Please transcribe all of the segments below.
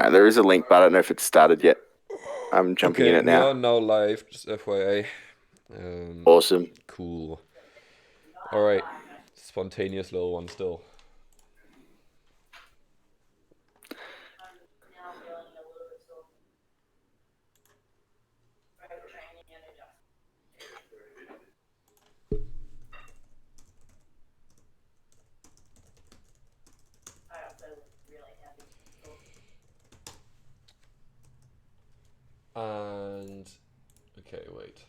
There is a link, but I don't know if it's started yet. I'm jumping in Okay, it we are now. now live, just FYI. Awesome. Cool. All right, spontaneous little one still. And okay, wait.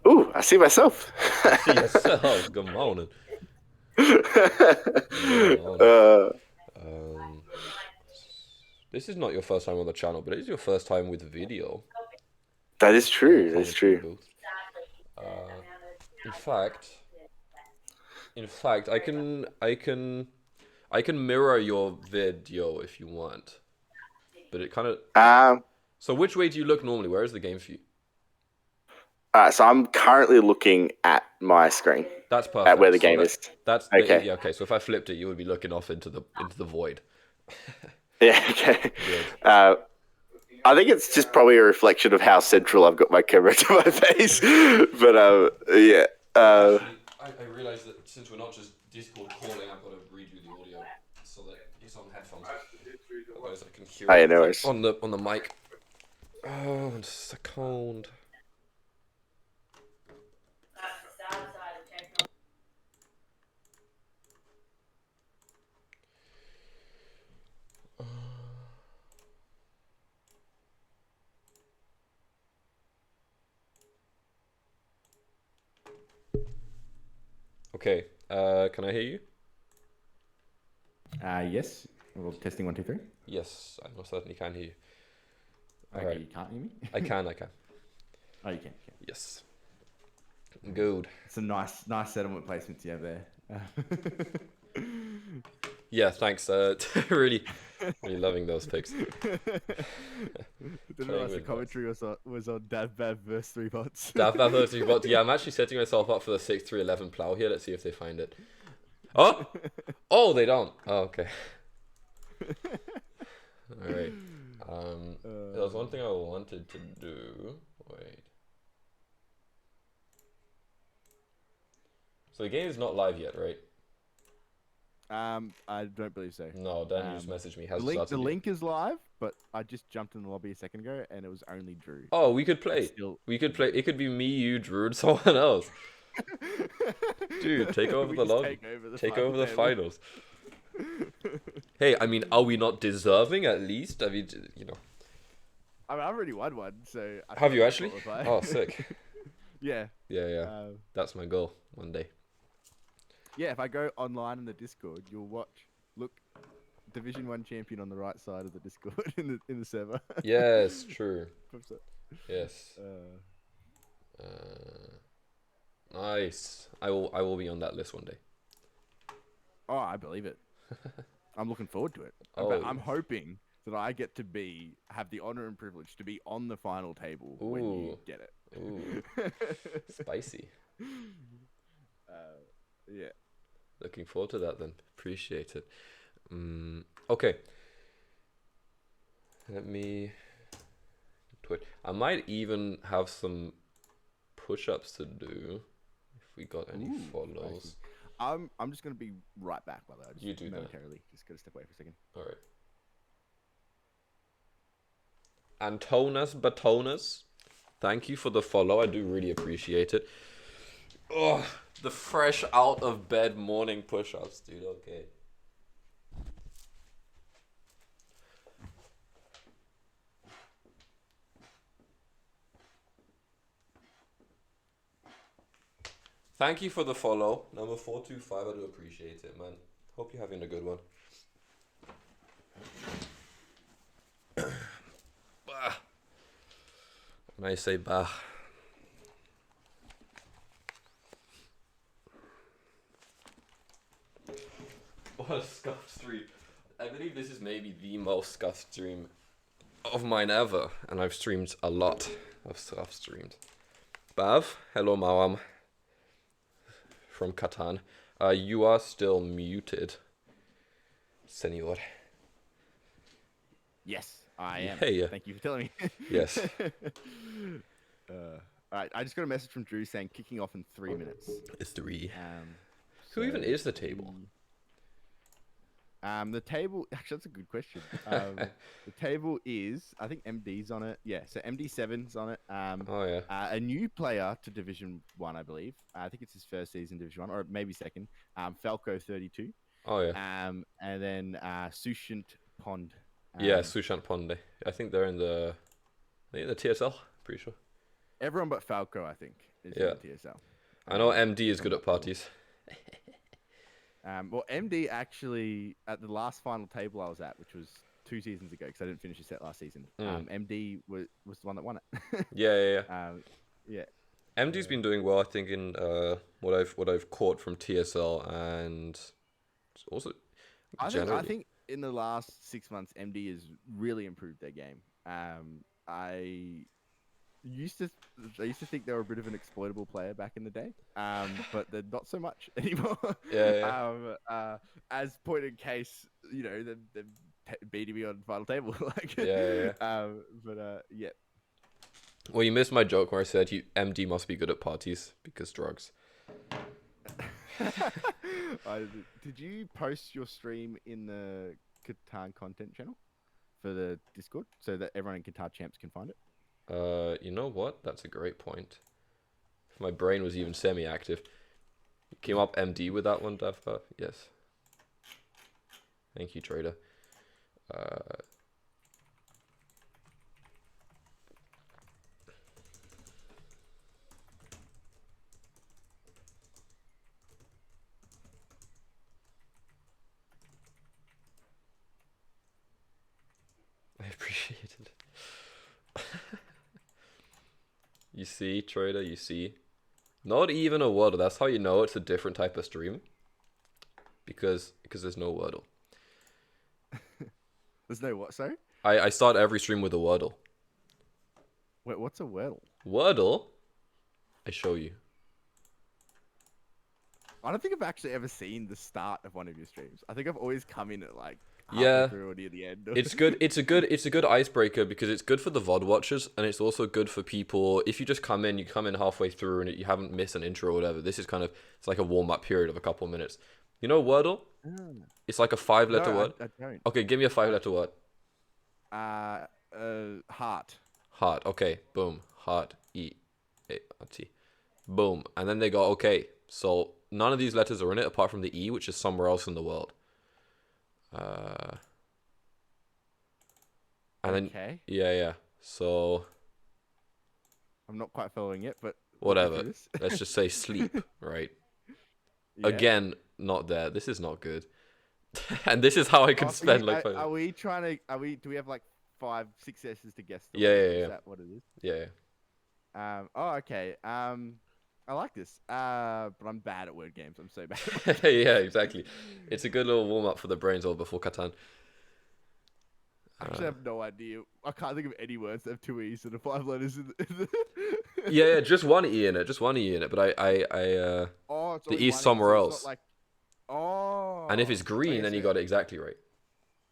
Ooh, I see myself. You see yourself. Good morning. Good morning. uh, This is not your first time on the channel, but it is your first time with video that is in the true. That's commentary true. booth. Uh, in fact, I can mirror your video if you want, but it kind of. Um, So which way do you look normally? Where is the game for you? so I'm currently looking at my screen, That's at where perfect. the So game is. yeah, Okay. okay. So if I flipped it, you would be looking off into the void. Yeah. Okay. Good. I think it's just probably a reflection of how central I've got my camera to my face. But yeah. Actually, I realized that since we're not just Discord calling, I've got to redo the audio so that it's on headphones. Otherwise, I can hear Yeah, it no worries. on the mic. Oh, it's so cold. Okay, can I hear you? Yes. Well, testing 1, 2, 3. Yes, I most certainly can hear you. Okay, Alright. you can't hear me? I can. Oh, you can. Yes. Good. Some nice settlement placements you have there. Yeah, thanks. Really loving those picks. Didn't realize the commentary was on Dav Bav versus 3 bots. Dav Bav versus 3 bots. Yeah, I'm actually setting myself up for the 6-3-11 plow here. Let's see if they find it. Oh, they don't. Oh, okay. All right. There was one thing I wanted to do. Wait. So the game is not live yet, right? I don't believe so. No, Dan just messaged me. The link is live, but I just jumped in the lobby a second ago and it was only Drew. Oh, we could play. We could play. It could be me, you, Drew, and someone else. Dude, take over the lobby. Take over the finals. Hey, I mean, are we not deserving at least? I mean, you know. I mean, I've already won one, so... Have you actually? Oh, sick. Yeah. Yeah. That's my goal one day. Yeah, if I go online in the Discord, you'll look, Division 1 champion on the right side of the Discord in the server. Yes, true. Yes. Nice. I will be on that list one day. Oh, I believe it. I'm looking forward to it. I'm hoping that I get to have the honor and privilege to be on the final table when you get it. Ooh. Spicy. Yeah. Looking forward to that then. Appreciate it. Okay. Let me tweet. I might even have some push-ups to do if we got any follows. I'm just gonna be right back, by the way. You do momentarily. that. Just gotta step away for a second. All right. Antonas Batonas, thank you for the follow. I do really appreciate it. Oh, the fresh out of bed morning push-ups, dude. Okay. Thank you for the follow. Number 425, I do appreciate it, man. Hope you're having a good one. Bah. When I say bah. What a scuffed stream. I believe this is maybe the most scuffed stream of mine ever. And I've streamed a lot of stuff streamed. Bav, hello Mawam. from Catan. You are still muted, senor. Yes, I am. Yeah. Thank you for telling me. Yes. All right, I just got a message from Drew saying kicking off in 3 minutes. 3. So Who even is the table? The table. Actually, that's a good question. The table is, I think MD's on it. Yeah, so MD7's on it. Oh yeah. A new player to Division 1, I believe. I think it's his first season Division 1, or maybe second. Falco 32. Oh yeah. And then Sushant Pond. Yeah, Sushant Ponde. I think they're in the TSL. Pretty sure. Everyone but Falco, I think, is in the TSL. I know MD is good at parties. Well, MD actually, at the last final table I was at, which was 2 seasons ago, because I didn't finish a set last season, MD was the one that won it. Yeah. MD's been doing well, I think, in what I've caught from TSL, and also I think in the last 6 months, MD has really improved their game. I used to think they were a bit of an exploitable player back in the day, but they're not so much anymore. As point in case, they're beating me on final table. Yeah. Well, you missed my joke where I said MD must be good at parties because drugs. Did you post your stream in the Catan content channel for the Discord so that everyone in Catan Champs can find it? You know what? That's a great point. If my brain was even semi-active. You came up MD with that one, Davpa? Yes. Thank you, Trader. I appreciate it. You see, Trader, you see. Not even a Wordle. That's how you know it's a different type of stream. Because there's no Wordle. There's no what, sorry? I start every stream with a Wordle. Wait, what's a Wordle? Wordle? I show you. I don't think I've actually ever seen the start of one of your streams. I think I've always come in at like through or near the end. It's good. It's a good icebreaker because it's good for the VOD watchers, and it's also good for people. If you just come in halfway through and you haven't missed an intro or whatever. This is it's like a warm up period of a couple of minutes. You know Wordle? It's like a 5-letter word. I don't. Okay, give me a 5-letter word. Heart. Heart. Okay. Boom. Heart. E-A-R-T. Boom. And then they go, okay, so none of these letters are in it apart from the E, which is somewhere else in the world. And then yeah. So I'm not quite following it, but whatever. Let's just say sleep, right? Yeah. Again, not there. This is not good. And this is how I can spend like. Do we have like 5 successes to guess? Yeah. Is that what it is? Yeah. Okay. I like this. But I'm bad at word games. I'm so bad. Yeah, exactly. It's a good little warm up for the brains all before Catan. Actually, I have no idea. I can't think of any words that have 2 E's and 5 letters in the... Yeah, just one E in it. But the E's somewhere else. And if it's green, then you got it exactly right.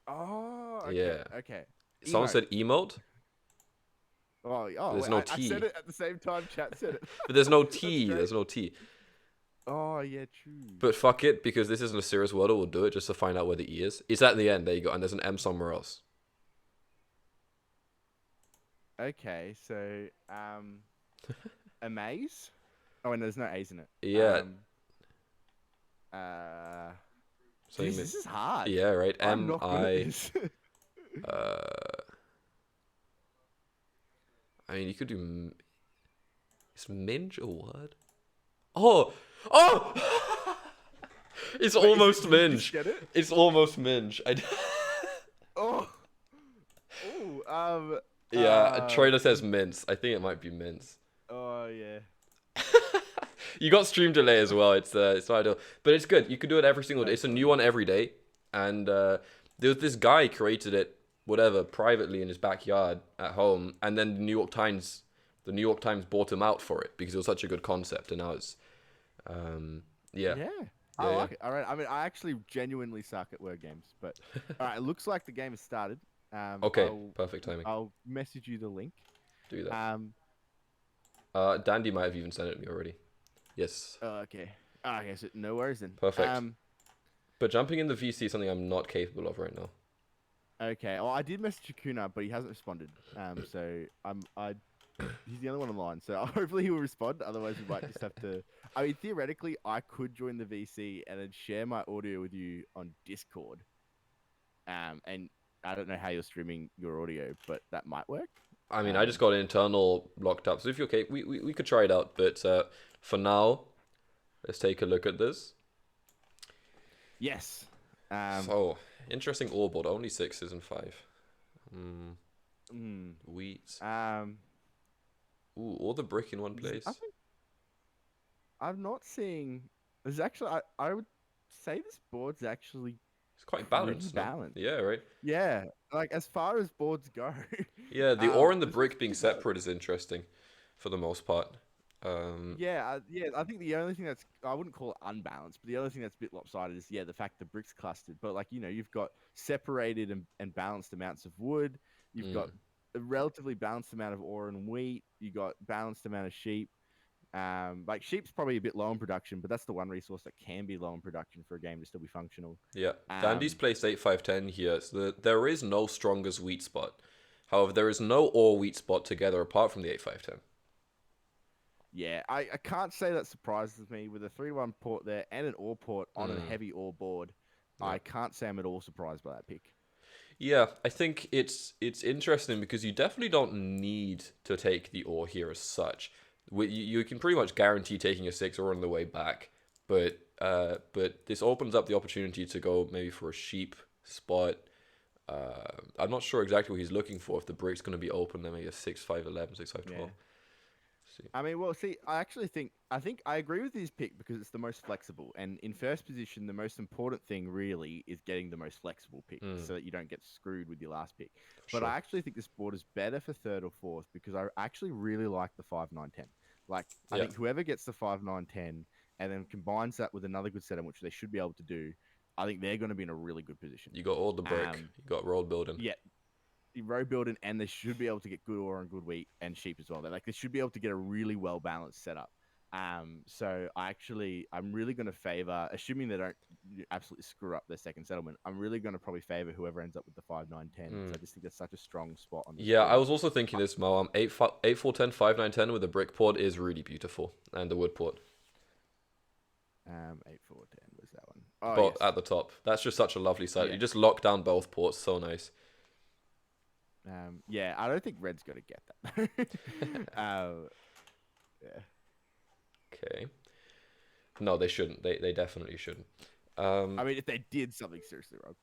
Okay, yeah. Okay. Someone said emote. There's no T. I said it at the same time chat said it. But there's no T. There's no T. Oh, yeah, true. But fuck it, because this isn't a serious word, we'll do it just to find out where the E is. It's at the end, there you go, and there's an M somewhere else. Okay, so, amaze? Oh, and there's no A's in it. Yeah. So this is hard. Yeah, right. M-I... I mean, you could do... Is minge a word? It's almost minge. Get it? It's almost minge. Yeah, a trader says mince. I think it might be mince. Oh, yeah. You got stream delay as well. It's not ideal. But it's good. You could do it every single day. It's a new one every day. And there was this guy created it, privately in his backyard at home. And then the New York Times bought him out for it because it was such a good concept. And now it's Yeah. Yeah. I Yeah, yeah. like it. All right. I mean, I actually genuinely suck at word games, but all right. It looks like the game has started. Okay, perfect timing. I'll message you the link. Do that. Um. Dandy might have even sent it to me already. Yes. Okay. Okay. So no worries then. Perfect. But jumping in the VC is something I'm not capable of right now. Okay. Well, I did message Kuna, but he hasn't responded. So he's the only one online. So hopefully he will respond. Otherwise, we might just have to. I mean, theoretically, I could join the VC and then share my audio with you on Discord. And I don't know how you're streaming your audio, but that might work. I mean, I just got an internal locked up. So if you're okay, we could try it out. But for now, let's take a look at this. Yes. So, interesting ore board. Only 6s and 5. Wheat. Ooh, all the brick in one place. I'm not seeing. There's actually. I would say this board's actually. It's quite balanced. Really balanced. Yeah, right? Yeah. Like, as far as boards go. Yeah, the ore and the brick being separate is interesting for the most part. Yeah, I think the only thing that's, I wouldn't call it unbalanced, but the only thing that's a bit lopsided is, the fact the bricks clustered. But, like, you've got separated and balanced amounts of wood. You've got a relatively balanced amount of ore and wheat. You got balanced amount of sheep. Like, sheep's probably a bit low in production, but that's the one resource that can be low in production for a game to still be functional. Yeah, Dandy's placed 8-5-10 here, so there is no strongest wheat spot. However, there is no ore wheat spot together apart from the 8-5-10. Yeah, I can't say that surprises me with a 3-1 port there and an ore port on a heavy ore board. Yeah. I can't say I'm at all surprised by that pick. Yeah, I think it's interesting because you definitely don't need to take the ore here as such. You can pretty much guarantee taking a 6 ore on the way back, but this opens up the opportunity to go maybe for a sheep spot. I'm not sure exactly what he's looking for. If the brick's going to be open, then maybe a 6-5-11, 6-5-12. Yeah. I mean, well, see, I think I agree with his pick because it's the most flexible. And in first position, the most important thing really is getting the most flexible pick so that you don't get screwed with your last pick. But I actually think this board is better for third or fourth because I actually really like the 5-9-10. Like, I think whoever gets the 5-9-10 and then combines that with another good setup, which they should be able to do, I think they're going to be in a really good position. You got all the brick. You got road building. Yeah. Road building, and they should be able to get good ore and good wheat and sheep as well. They should be able to get a really well balanced setup. So I'm really going to favor, assuming they don't absolutely screw up their second settlement, I'm really going to probably favor whoever ends up with the 5-9-10. So I just think that's such a strong spot on this. Yeah, board. I was also thinking this, Mo. 8-4-10, 5-9-10 with the brick port is really beautiful, and the wood port. 8-4-10 was that one? Oh, but yes. At the top, that's just such a lovely sight. You just lock down both ports, so nice. Yeah, I don't think Red's going to get that. Yeah. Okay. No, they shouldn't. They definitely shouldn't. I mean, if they did something seriously wrong.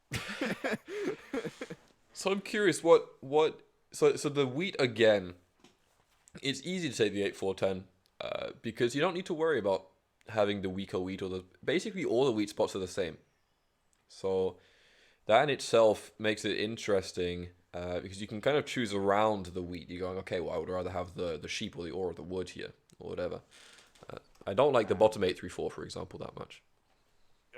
So I'm curious, so the wheat again. It's easy to take the 8-4-10 because you don't need to worry about having the weaker wheat basically all the wheat spots are the same. So that in itself makes it interesting. Because you can kind of choose around the wheat. You're going, okay, well, I would rather have the sheep or the ore or the wood here, or whatever. I don't like the bottom 8-3-4, for example, that much.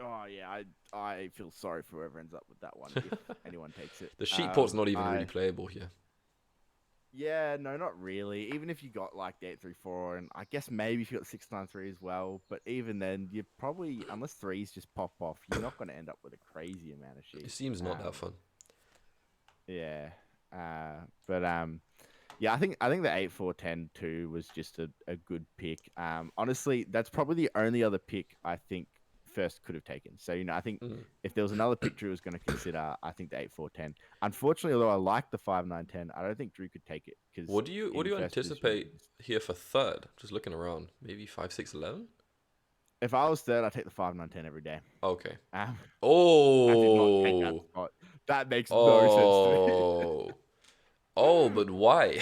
Oh, yeah, I feel sorry for whoever ends up with that one, if anyone takes it. The sheep port's not even really playable here. Yeah, no, not really. Even if you got, like, the 8-3-4, and I guess maybe if you got 6-9-3 as well, but even then, you probably, unless 3s just pop off, you're not going to end up with a crazy amount of sheep. It seems not that fun. Yeah, yeah, I think the 8-4-10 too was just a good pick. Honestly, that's probably the only other pick I think First could have taken. So I think if there was another pick Drew was going to consider, I think the 8-4-10. Unfortunately, although I like the 5-9-10, I don't think Drew could take it because. What do you anticipate here for third? Just looking around, maybe 5-6-11. If I was third, I'd take the 5-9-10 every day. Okay. I did not take that spot. That makes no sense to me. Oh, but why?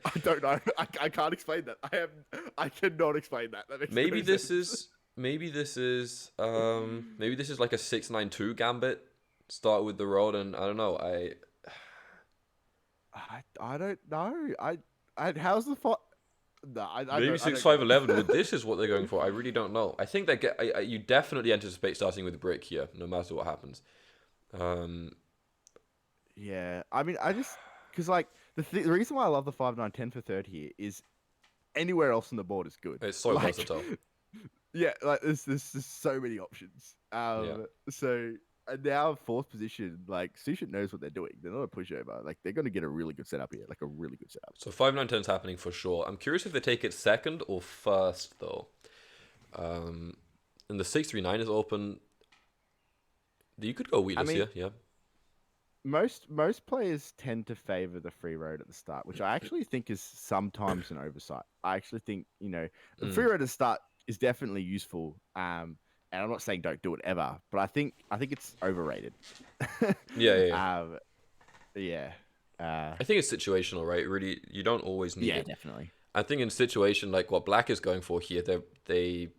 I don't know. I can't explain that. I cannot explain that. That makes maybe no this sense. is maybe this is like a 6-9-2 gambit. Start with the road, and I don't know. I don't know. How's the No, I Maybe don't. I six don't five get it. 11. With this is what they're going for. I really don't know. I think you definitely anticipate starting with brick here, no matter what happens. Um, Yeah, I mean, I just because like the reason why I love the 5 9 10 for third here is anywhere else on the board is good. it's so Like, versatile. yeah, like there's just so many options. Yeah. So now fourth position, like Sushin knows what they're doing. They're not a pushover. Like they're gonna get a really good setup here, like a really good setup. So 5 9 10 is happening for sure. I'm curious if they take it second or first though. And the 6 3 9 is open. You could go I weedless mean, here. Yeah. most players tend to favor the free road at the start, which I actually think is sometimes an oversight. I actually think the free road at the start is definitely useful. And I'm not saying don't do it ever, but I think it's overrated. Yeah. Yeah. Yeah. Yeah. I think it's situational, right? Really, you don't always need Yeah, it. definitely. I think in situation like what Black is going for here, they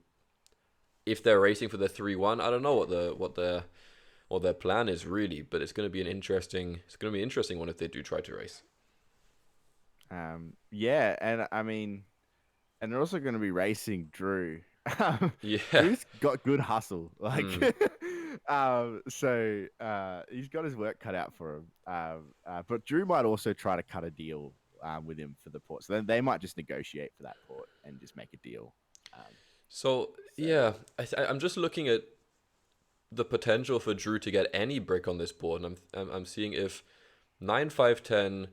if they're racing for the 3-1, I don't know what their plan is really, but it's going to be an interesting one if they do try to race. Yeah, and I mean, and they're also going to be racing Drew. Yeah. Drew's got good hustle, like, Mm. so he's got his work cut out for him. But Drew might also try to cut a deal with him for the port, so then they might just negotiate for that port and just make a deal. So yeah, I'm just looking at the potential for Drew to get any brick on this board, and I'm seeing if 9 5 10,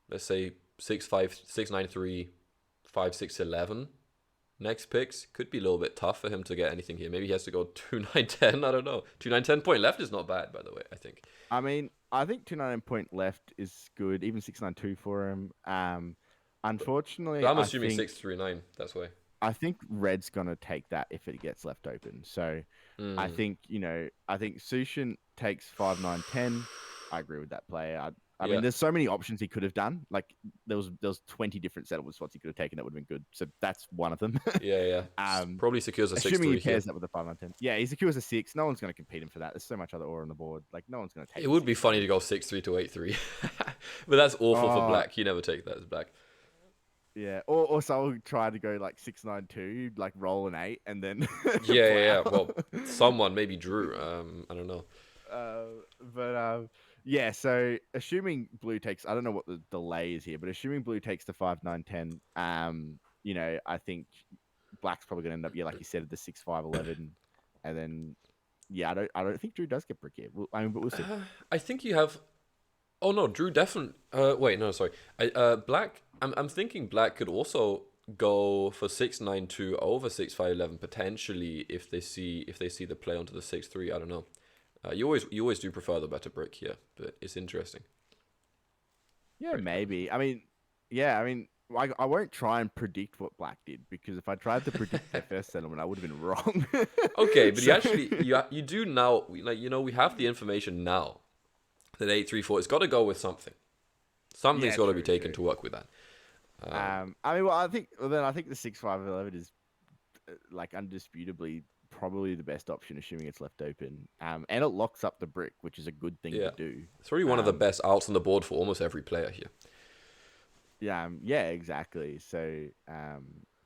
let's say 6 5 6 9 3 5 6 11 next picks could be a little bit tough for him to get anything here. Maybe he has to go 2 9 10. I don't know. 2 9 10 point left is not bad, by the way. I think. I mean, I think 2 9 point left is good, even 6 9 2 for him. Unfortunately, But I'm I assuming think 6 3 9. That's why. I think Red's gonna take that if it gets left open. So I Mm. think I think Sushin takes 5 9 10. I agree with that play. I Yeah. mean, there's so many options he could have done. Like there was 20 different settlement spots he could have taken that would have been good. So that's one of them. Yeah. Probably secures a 6 Assuming 3 he here. pairs that with the 5 9 10. Yeah, he secures a 6. No one's gonna compete him for that. There's so much other ore on the board. Like no one's gonna take. It would be funny to go 6 3 to 8 3, but that's awful for Black. You never take that as Black. Yeah, or someone try to go like 6 9 2, like roll an 8, and then Yeah. Well, someone maybe Drew. I don't know. Yeah. So assuming Blue takes, I don't know what the delay is here, but assuming Blue takes the 5 9 10, I think Black's probably going to end up, like you said, at the 6 5 11, and then I don't think Drew does get brick here. But we'll see. I think you have. Oh no, Drew definitely. Wait, no, sorry. Black. I'm thinking Black could also go for 6 9 2 over 6 5 11 potentially if they see the play onto the 6 3. I don't know. You always do prefer the better brick here, but it's interesting. Yeah, maybe. I mean, I won't try and predict what Black did, because if I tried to predict their first settlement, I would have been wrong. Okay, but So- you do now. We have the information now that 8 3 4. It's got to go with something. Something's Yeah, got to be true, taken true. to work with that. I mean, I think the 6 5 11 is like undisputably probably the best option, assuming it's left open. And it locks up the brick, which is a good thing Yeah. to do. It's really one of the best outs on the board for almost every player here. Yeah, exactly. So,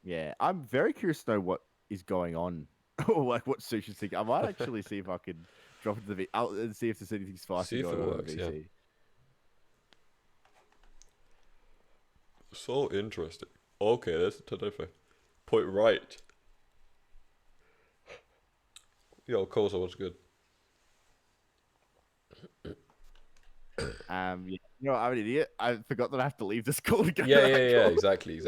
yeah, I'm very curious to know what is going on, or like what Sushi's thinking. I might actually see if I could drop into the and see if there's anything spicy See if going it on in works, the yeah. VC. So interesting. Okay, that's a different point right. Yo, Kosa, what's good? I'm an idiot. I forgot that I have to leave the school to go. Yeah, to that call. exactly.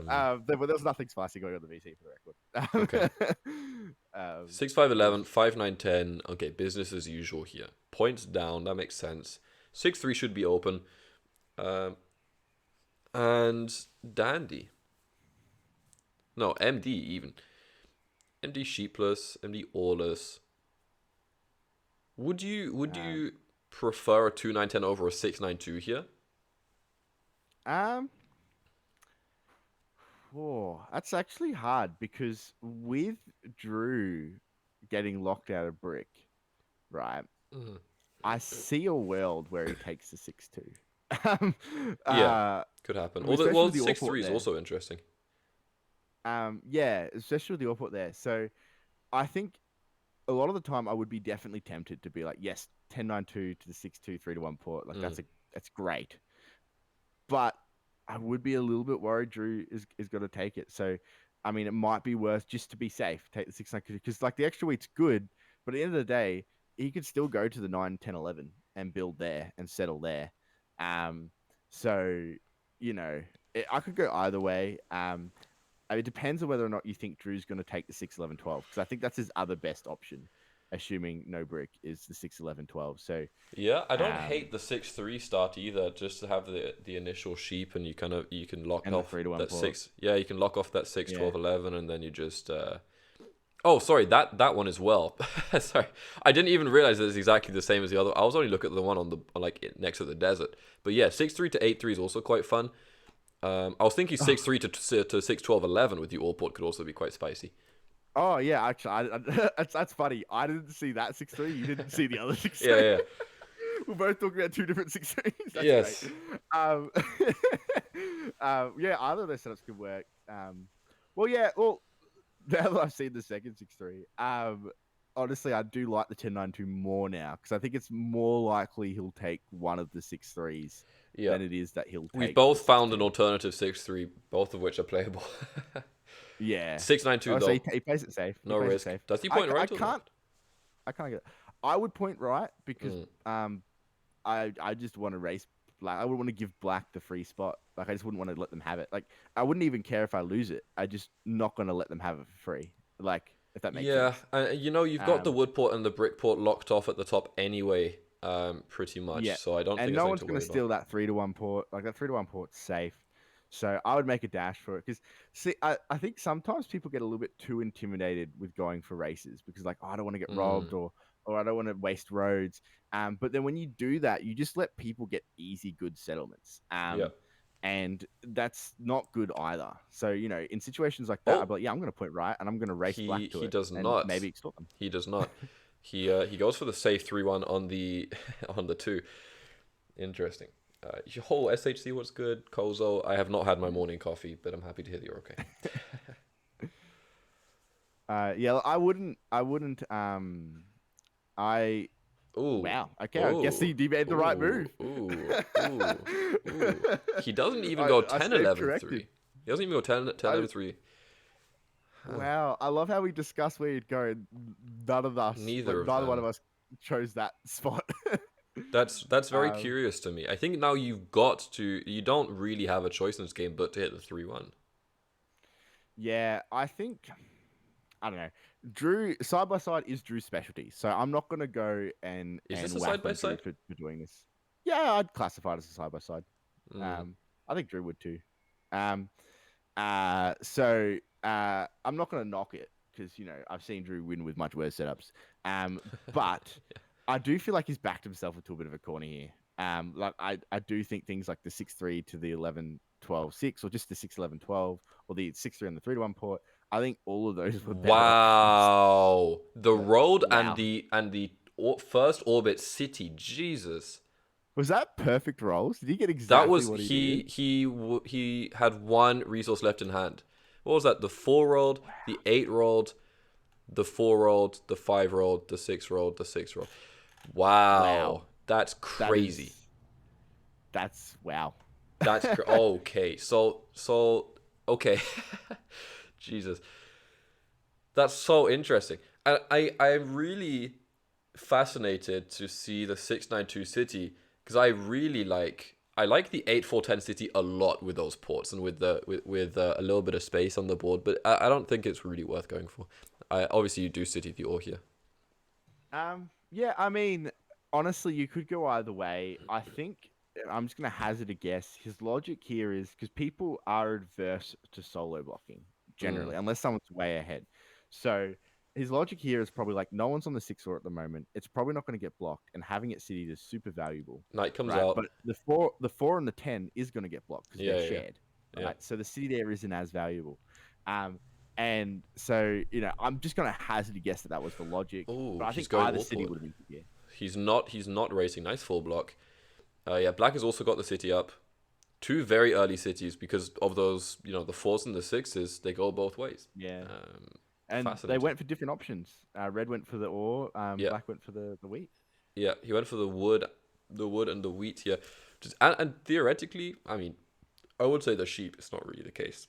But there was nothing spicy going on the VC for the record. Okay. 6 5 11, 5 9 10. Okay, business as usual here. Points down, that makes sense. 6 3 should be open. And Dandy. No, MD even. MD sheepless, MD orless. Would you prefer a 2 9 10 over a 6 9 2 here? That's actually hard, because with Drew getting locked out of brick, right? Mhm. I see a world where he takes the 6 2. Um, Yeah, uh, could happen. especially Well, with the six Orport three is there. also interesting. Yeah, especially with the Orport there. So I think a lot of the time I would be definitely tempted to be like, yes, 10-9-2 to the 6-2 3-1 port. Like Mm. that's great. But I would be a little bit worried Drew is going to take it. So, I mean, it might be worth just to be safe, take the 6-9 because like the extra weight's good, but at the end of the day, he could still go to the 9-10-11 and build there and settle there. Um, so I could go either way. It depends on whether or not you think Drew's going to take the 6-11-12 because I think that's his other best option, assuming no brick is the 6-11-12. So, Yeah, I don't um, hate the 6-3 start either. Just to have the initial sheep, and you can lock and the off 3-1 that port. 6. Yeah, you can lock off that 6, Yeah. 12, 11, and then you just. Oh, sorry, that one as well. Sorry, I didn't even realize that it's exactly the same as the other. I was only looking at the one on the like next to the desert. But yeah, 6-3 to 8-3 is also quite fun. I was thinking 6-3 to 6-12-11 with the all port could also be quite spicy. Oh yeah, actually, that's funny. I didn't see that 6-3. You didn't see the other six Yeah, three. yeah. We're both talking about two different 6-3s. That's great. Yes. Um, yeah, either of those setups could work. Well, yeah. Well, now that I've seen the second 6-3, honestly, I do like the 10-9-2 more now because I think it's more likely he'll take one of the 6-3s Yeah. than it is that he'll We've take the both found an 6-2. alternative 6-3, both of which are playable. Yeah. 6-9-2 Oh, so though, he plays it safe. He no plays it risk. safe. Does he I, point I right or can't. left? I can't get it. I would point right because Mm. I just want to race black. I wouldn't want to give black the free spot. Like I just wouldn't want to let them have it. Like I wouldn't even care if I lose it. I just not gonna let them have it for free. Like if that makes Yeah, sense. you've got the wood port and the brick port locked off at the top anyway, pretty much. Yeah, So I don't think and it's no something one's to gonna worry about. steal that 3-1 port. Like that 3-1 port's safe. So I would make a dash for it because see, I think sometimes people get a little bit too intimidated with going for races because like oh, I don't want to get robbed Mm. or I don't want to waste roads. But then when you do that, you just let people get easy good settlements. Yeah. And that's not good either. So in situations like that, I'd be Oh, like, yeah, I'm gonna put right and I'm gonna race black to he it does and not. maybe extort them. He does not. He goes for the safe 3-1 on the on the 2. Interesting. Your whole SHC, what's good? Kozo, I have not had my morning coffee, but I'm happy to hear that you're okay. Yeah, I wouldn't. I Ooh, Wow. Okay, I guess ooh, he made the right ooh, move. ooh, ooh, ooh. He doesn't even I, go I 10, stand 11, corrected. 3. He doesn't even go 10, 10, I 11, 3. Huh. Wow. I love how we discussed where you'd go. And none of us, like Neither of neither one of them. us, chose that spot. That's very um, curious to me. I think now you don't really have a choice in this game but to hit the 3-1. yeah, I think I don't know. Drew side by side is Drew's specialty, so I'm not gonna go Is this and a whack side by on Drew side? for doing this. Yeah, I'd classify it as a side by side. Mm. I think Drew would too. Um, I'm not going to knock it because I've seen Drew win with much worse setups. But I do feel like he's backed himself into a bit of a corner here. Like I do think things like the 6-3 to the 11-12-6 or just the 6-11-12 or the 6-3 on the 3-1 port. I think all of those were better options. Wow. The road and Wow. the first orbit city. Jesus. Was that perfect rolls? Did he get That exactly was what he needed? he had one resource left in hand. What was that? The 4 rolled, the 8 rolled, the 4 rolled, the 5 rolled, the 6 rolled, the 6 rolled. Wow. Wow. That's That crazy. is that's wow. Okay. So okay. Jesus. That's so interesting. And I'm really fascinated to see the 692 city because I like the 8410 city a lot with those ports and with a little bit of space on the board, but I don't think it's really worth going for. I obviously you do city the ore here. Yeah, I mean, honestly, you could go either way. I think I'm just gonna hazard a guess. His logic here is because people are adverse to solo blocking Mm. generally, unless someone's way ahead. So his logic here is probably like no one's on the 6 or at the moment. It's probably not going to get blocked, and having it city is super valuable, Night comes right? out. But the four and the 10 is going to get blocked because Yeah, they're yeah, shared, yeah. right? So the city there isn't as valuable. And so I'm just going to hazard a guess that that was the logic. Oh, But I he's think going either all city port. would have been yeah. He's not racing. Nice full block. Yeah, black has also got the city up. Two very early cities because of those, the 4s and the 6s. They go both ways. Yeah. And they Fascinating. went for different options. Red went for the ore. Yeah. Black went for the wheat. Yeah, he went for the wood and the wheat. Yeah, and theoretically, I mean, I would say the sheep is not really the case,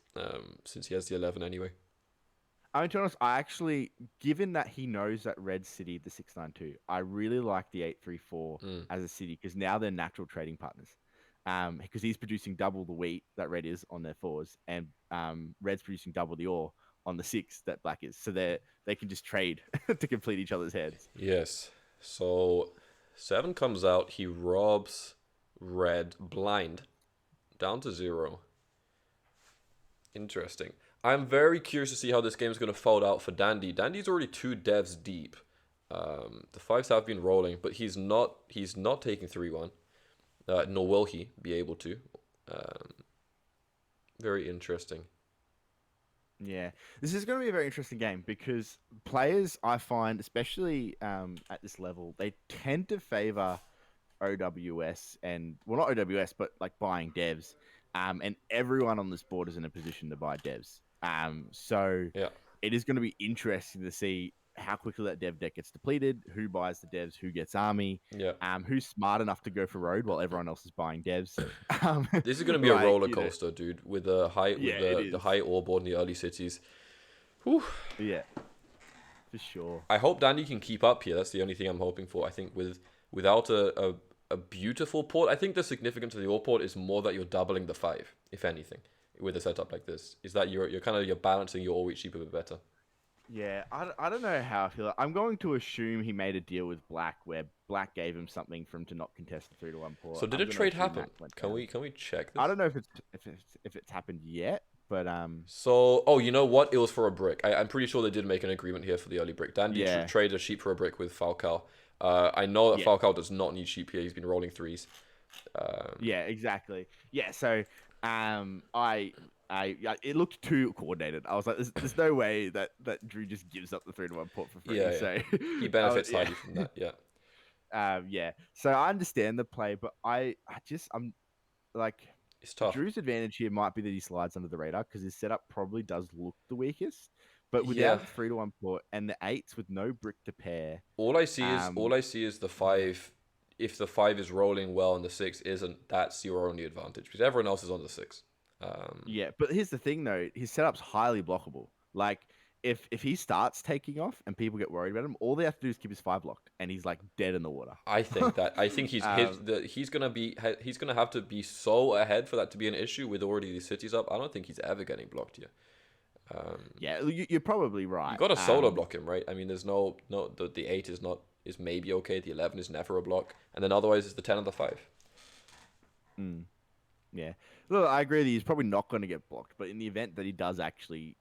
since he has the 11 anyway. I mean, to be honest, I actually, given that he knows that Red City, the 692, I really like the 834 as a city because now they're natural trading partners. Because he's producing double the wheat that Red is on their 4s, and Red's producing double the ore on the 6 that Black is. So they can just trade to complete each other's heads. Yes. So 7 comes out. He robs Red blind down to 0. Interesting. I'm very curious to see how this game is going to fold out for Dandy. Dandy's already 2 devs deep. The 5s have been rolling, but he's not taking 3-1. Nor will he be able to. Very interesting. Yeah, this is going to be a very interesting game because players, I find, especially at this level, they tend to favor OWS and, well, not OWS, but like buying devs. And everyone on this board is in a position to buy devs. So Yeah. it is going to be interesting to see how quickly that dev deck gets depleted, who buys the devs, who gets army, Yeah. Who's smart enough to go for road while everyone else is buying devs. This is going to be a roller coaster, dude, with the high the high ore board in the early cities. Whew. Yeah, for sure. I hope Dandy can keep up here. That's the only thing I'm hoping for. I think without a beautiful port, I think the significance of the ore port is more that you're doubling the 5, if anything, with a setup like this. Is that you're balancing your ore wheat sheep a bit better. Yeah, I don't know how I feel. I'm going to assume he made a deal with Black where Black gave him something for him to not contest the 3-1 port. So did a trade happen? Can we check this? I don't know if it's happened yet, but So you know what? It was for a brick. I'm pretty sure they did make an agreement here for the early brick. Dandy traded a sheep for a brick with Falcao. I know that Falcao does not need sheep here. He's been rolling 3s. Yeah, exactly. Yeah, so it looked too coordinated. I was like, there's no way that Drew just gives up the 3-1 port for free. Yeah, so he benefits highly from that. Yeah. Yeah. So I understand the play, but I'm like, it's tough. Drew's advantage here might be that he slides under the radar because his setup probably does look the weakest. But without the 3-1 port and the 8s with no brick to pair, all I see is the 5. If the 5 is rolling well and the 6 isn't, that's your only advantage because everyone else is on the 6. Yeah, but here's the thing though, his setup's highly blockable. Like if he starts taking off and people get worried about him, all they have to do is keep his 5 locked, and he's like dead in the water. I think he's gonna have to be so ahead for that to be an issue with already these cities up. I don't think he's ever getting blocked here. Yeah, you're probably right. You got to solo block him, right? I mean, there's the 8 is maybe okay. The 11 is never a block, and then otherwise it's the 10 and the 5. Yeah. Look, I agree that he's probably not going to get blocked, but in the event that he does actually,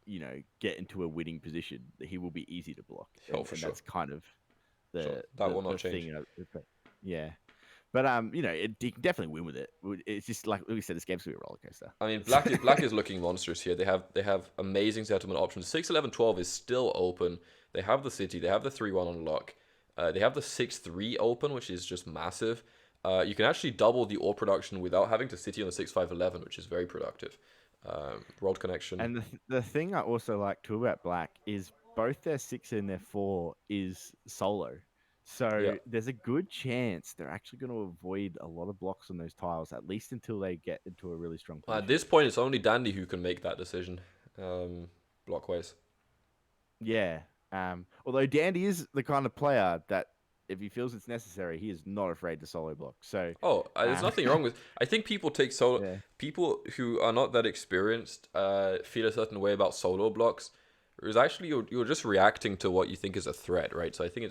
get into a winning position, he will be easy to block. Oh, for sure. That's kind of that will not change. Yeah. But he can definitely win with it. It's just like we said, this game's gonna be a roller coaster. I mean, Black is looking monstrous here. They have amazing settlement options. 6, 11, 12 is still open. They have the city. They have the 3-1 on lock. They have the 6-3 open, which is just massive. You can actually double the ore production without having to city on the 6-5-11, which is very productive. Road connection. And the thing I also like too about Black is both their 6 and their 4 is solo. So there's a good chance they're actually going to avoid a lot of blocks on those tiles, at least until they get into a really strong position. At this point, it's only Dandy who can make that decision, block-wise. Yeah. Although Dandy is the kind of player that if he feels it's necessary, he is not afraid to solo block. So there's nothing wrong with. I think people take solo. Yeah. People who are not that experienced feel a certain way about solo blocks. Whereas actually, you're just reacting to what you think is a threat, right? So I think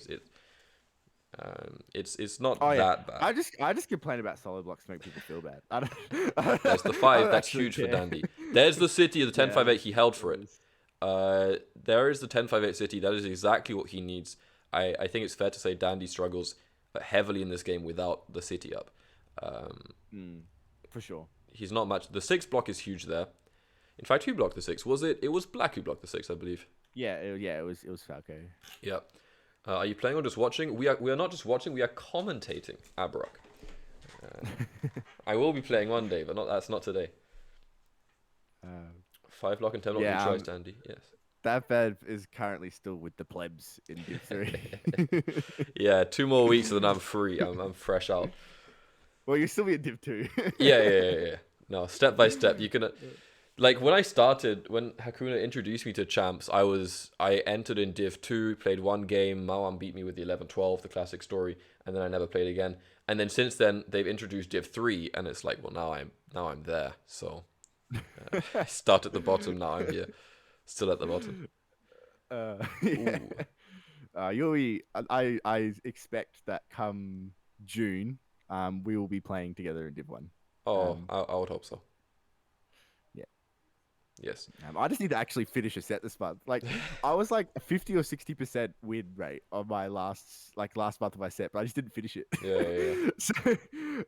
it's not that bad. I just complain about solo blocks to make people feel bad. There's the 5. That's huge for Dandy. There's the city of the 10-5-8. He held for it. There is the 10-5-8 city. That is exactly what he needs. I think it's fair to say Dandy struggles heavily in this game without the city up. For sure. He's not much. The 6 block is huge there. In fact, who blocked the 6? Was it? It was Black who blocked the 6, I believe. Yeah, it was Falco. Yeah. Are you playing or just watching? We are not just watching. We are commentating, Abrok. I will be playing one day, but that's not today. 5 block and 10 block yeah, neutralized Dandy. Yes. that bed is currently still with the plebs in Div 3. Yeah, 2 more weeks and then I'm free. I'm fresh out. Well, you'll still be in Div 2. Yeah. No, step by step. You can, like when I started, when Hakuna introduced me to champs, I entered in Div 2, played one game. Mawan beat me with the 11-12, the classic story, and then I never played again. And then since then, they've introduced Div 3, and it's like, well, now I'm there. So I start at the bottom. Now I'm here, still at the bottom. Yeah. You'll be. I expect that come June, we will be playing together in Div 1. Oh, I would hope so. Yeah. Yes. I just need to actually finish a set this month. Like, I was like 50 or 60% win rate on my last month of my set, but I just didn't finish it. Yeah. So,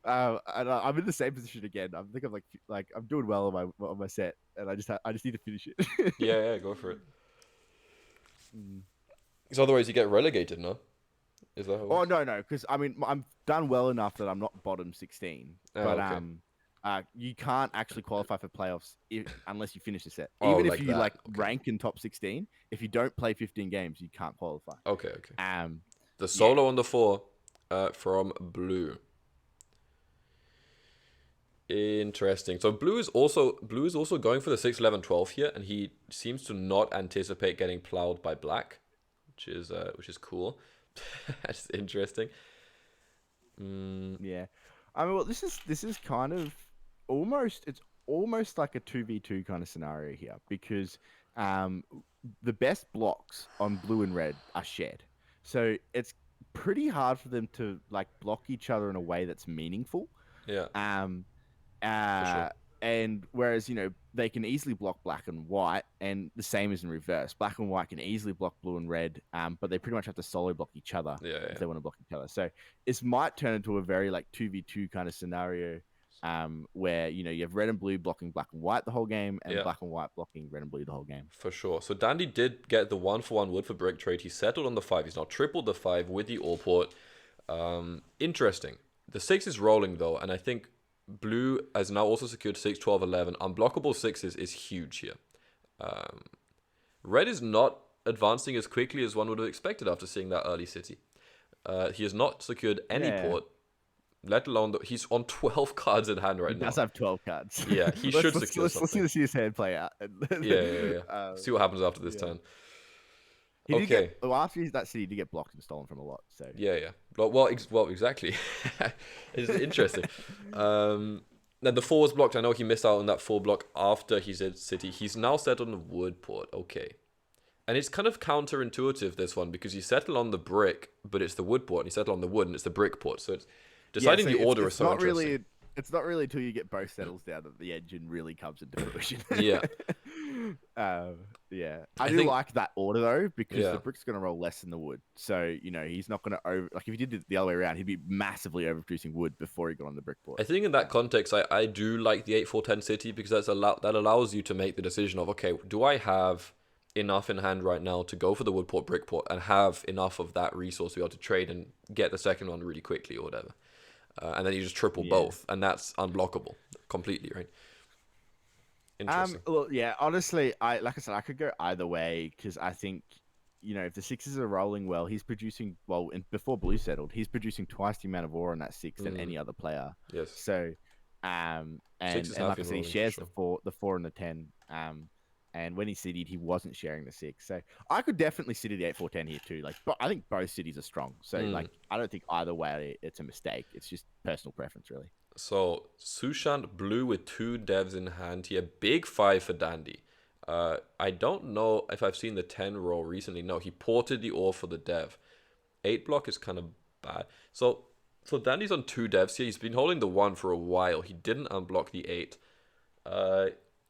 and I'm in the same position again. I think I'm like I'm doing well on my set, and I just need to finish it. Yeah, go for it. Because otherwise you get relegated, no? Is that how? Oh no, because I mean I'm done well enough that I'm not bottom 16, but okay. you can't actually qualify for playoffs unless you finish the set. Oh, Even like if you that. Okay. rank in top 16, if you don't play 15 games, you can't qualify. Okay. The Yeah. solo on the 4 from Blue. Interesting. So Blue is also going for the 6, 11, 12 here, and he seems to not anticipate getting plowed by Black, which is cool. That's interesting. Yeah, I mean, well, this is kind of almost like a 2v2 kind of scenario here, because the best blocks on blue and red are shared, so it's pretty hard for them to like block each other in a way that's meaningful. Yeah. For sure. And whereas, they can easily block black and white, and the same is in reverse. Black and white can easily block blue and red, but they pretty much have to solo block each other if they want to block each other. So this might turn into a very like 2v2 kind of scenario, where you have red and blue blocking black and white the whole game, and black and white blocking red and blue the whole game. For sure. So Dandy did get the 1-for-1 wood for brick trade. He settled on the 5. He's now tripled the 5 with the all port. Interesting. The 6 is rolling though, and I think Blue has now also secured 6, 12, 11. Unblockable 6s is huge here. Red is not advancing as quickly as one would have expected after seeing that early city. He has not secured any port, let alone he's on 12 cards in hand right now. He does have 12 cards. Yeah, he should secure something. Let's see his hand play out. Yeah. See what happens after this turn. He did get, after that city, he did get blocked and stolen from a lot. So yeah. Well, exactly. It's interesting. Now the 4 was blocked. I know he missed out on that 4 block after he said city. He's now settled on the wood port. Okay, and it's kind of counterintuitive, this one, because you settle on the brick, but it's the wood port, and you settle on the wood, and it's the brick port. So it's deciding the order is so interesting. It's not really until you get both settles down that the engine really comes into fruition. Yeah. I do like that order though, because the brick's going to roll less than the wood. So, he's not going to if he did it the other way around, he'd be massively overproducing wood before he got on the brick board. I think in that context, I do like the 8-4-10 city, because that allows you to make the decision of, okay, do I have enough in hand right now to go for the wood port, brick port, and have enough of that resource to be able to trade and get the second one really quickly or whatever. And then you just triple both, and that's unblockable completely, right? Interesting. Well, yeah, honestly, like I said, I could go either way, because I think, if the 6s are rolling well, he's producing, before blue settled, he's producing twice the amount of ore on that 6 than any other player. Yes. So, and like I said, he shares the 4 and the 10. And when he citied, he wasn't sharing the 6. So I could definitely city the 8-4-10 here too. But I think both cities are strong. So I don't think either way it's a mistake. It's just personal preference, really. So Sushant Blue with 2 devs in hand here. Big 5 for Dandy. I don't know if I've seen the 10 roll recently. No, he ported the ore for the dev. 8 block is kind of bad. So Dandy's on 2 devs here. He's been holding the 1 for a while. He didn't unblock the 8.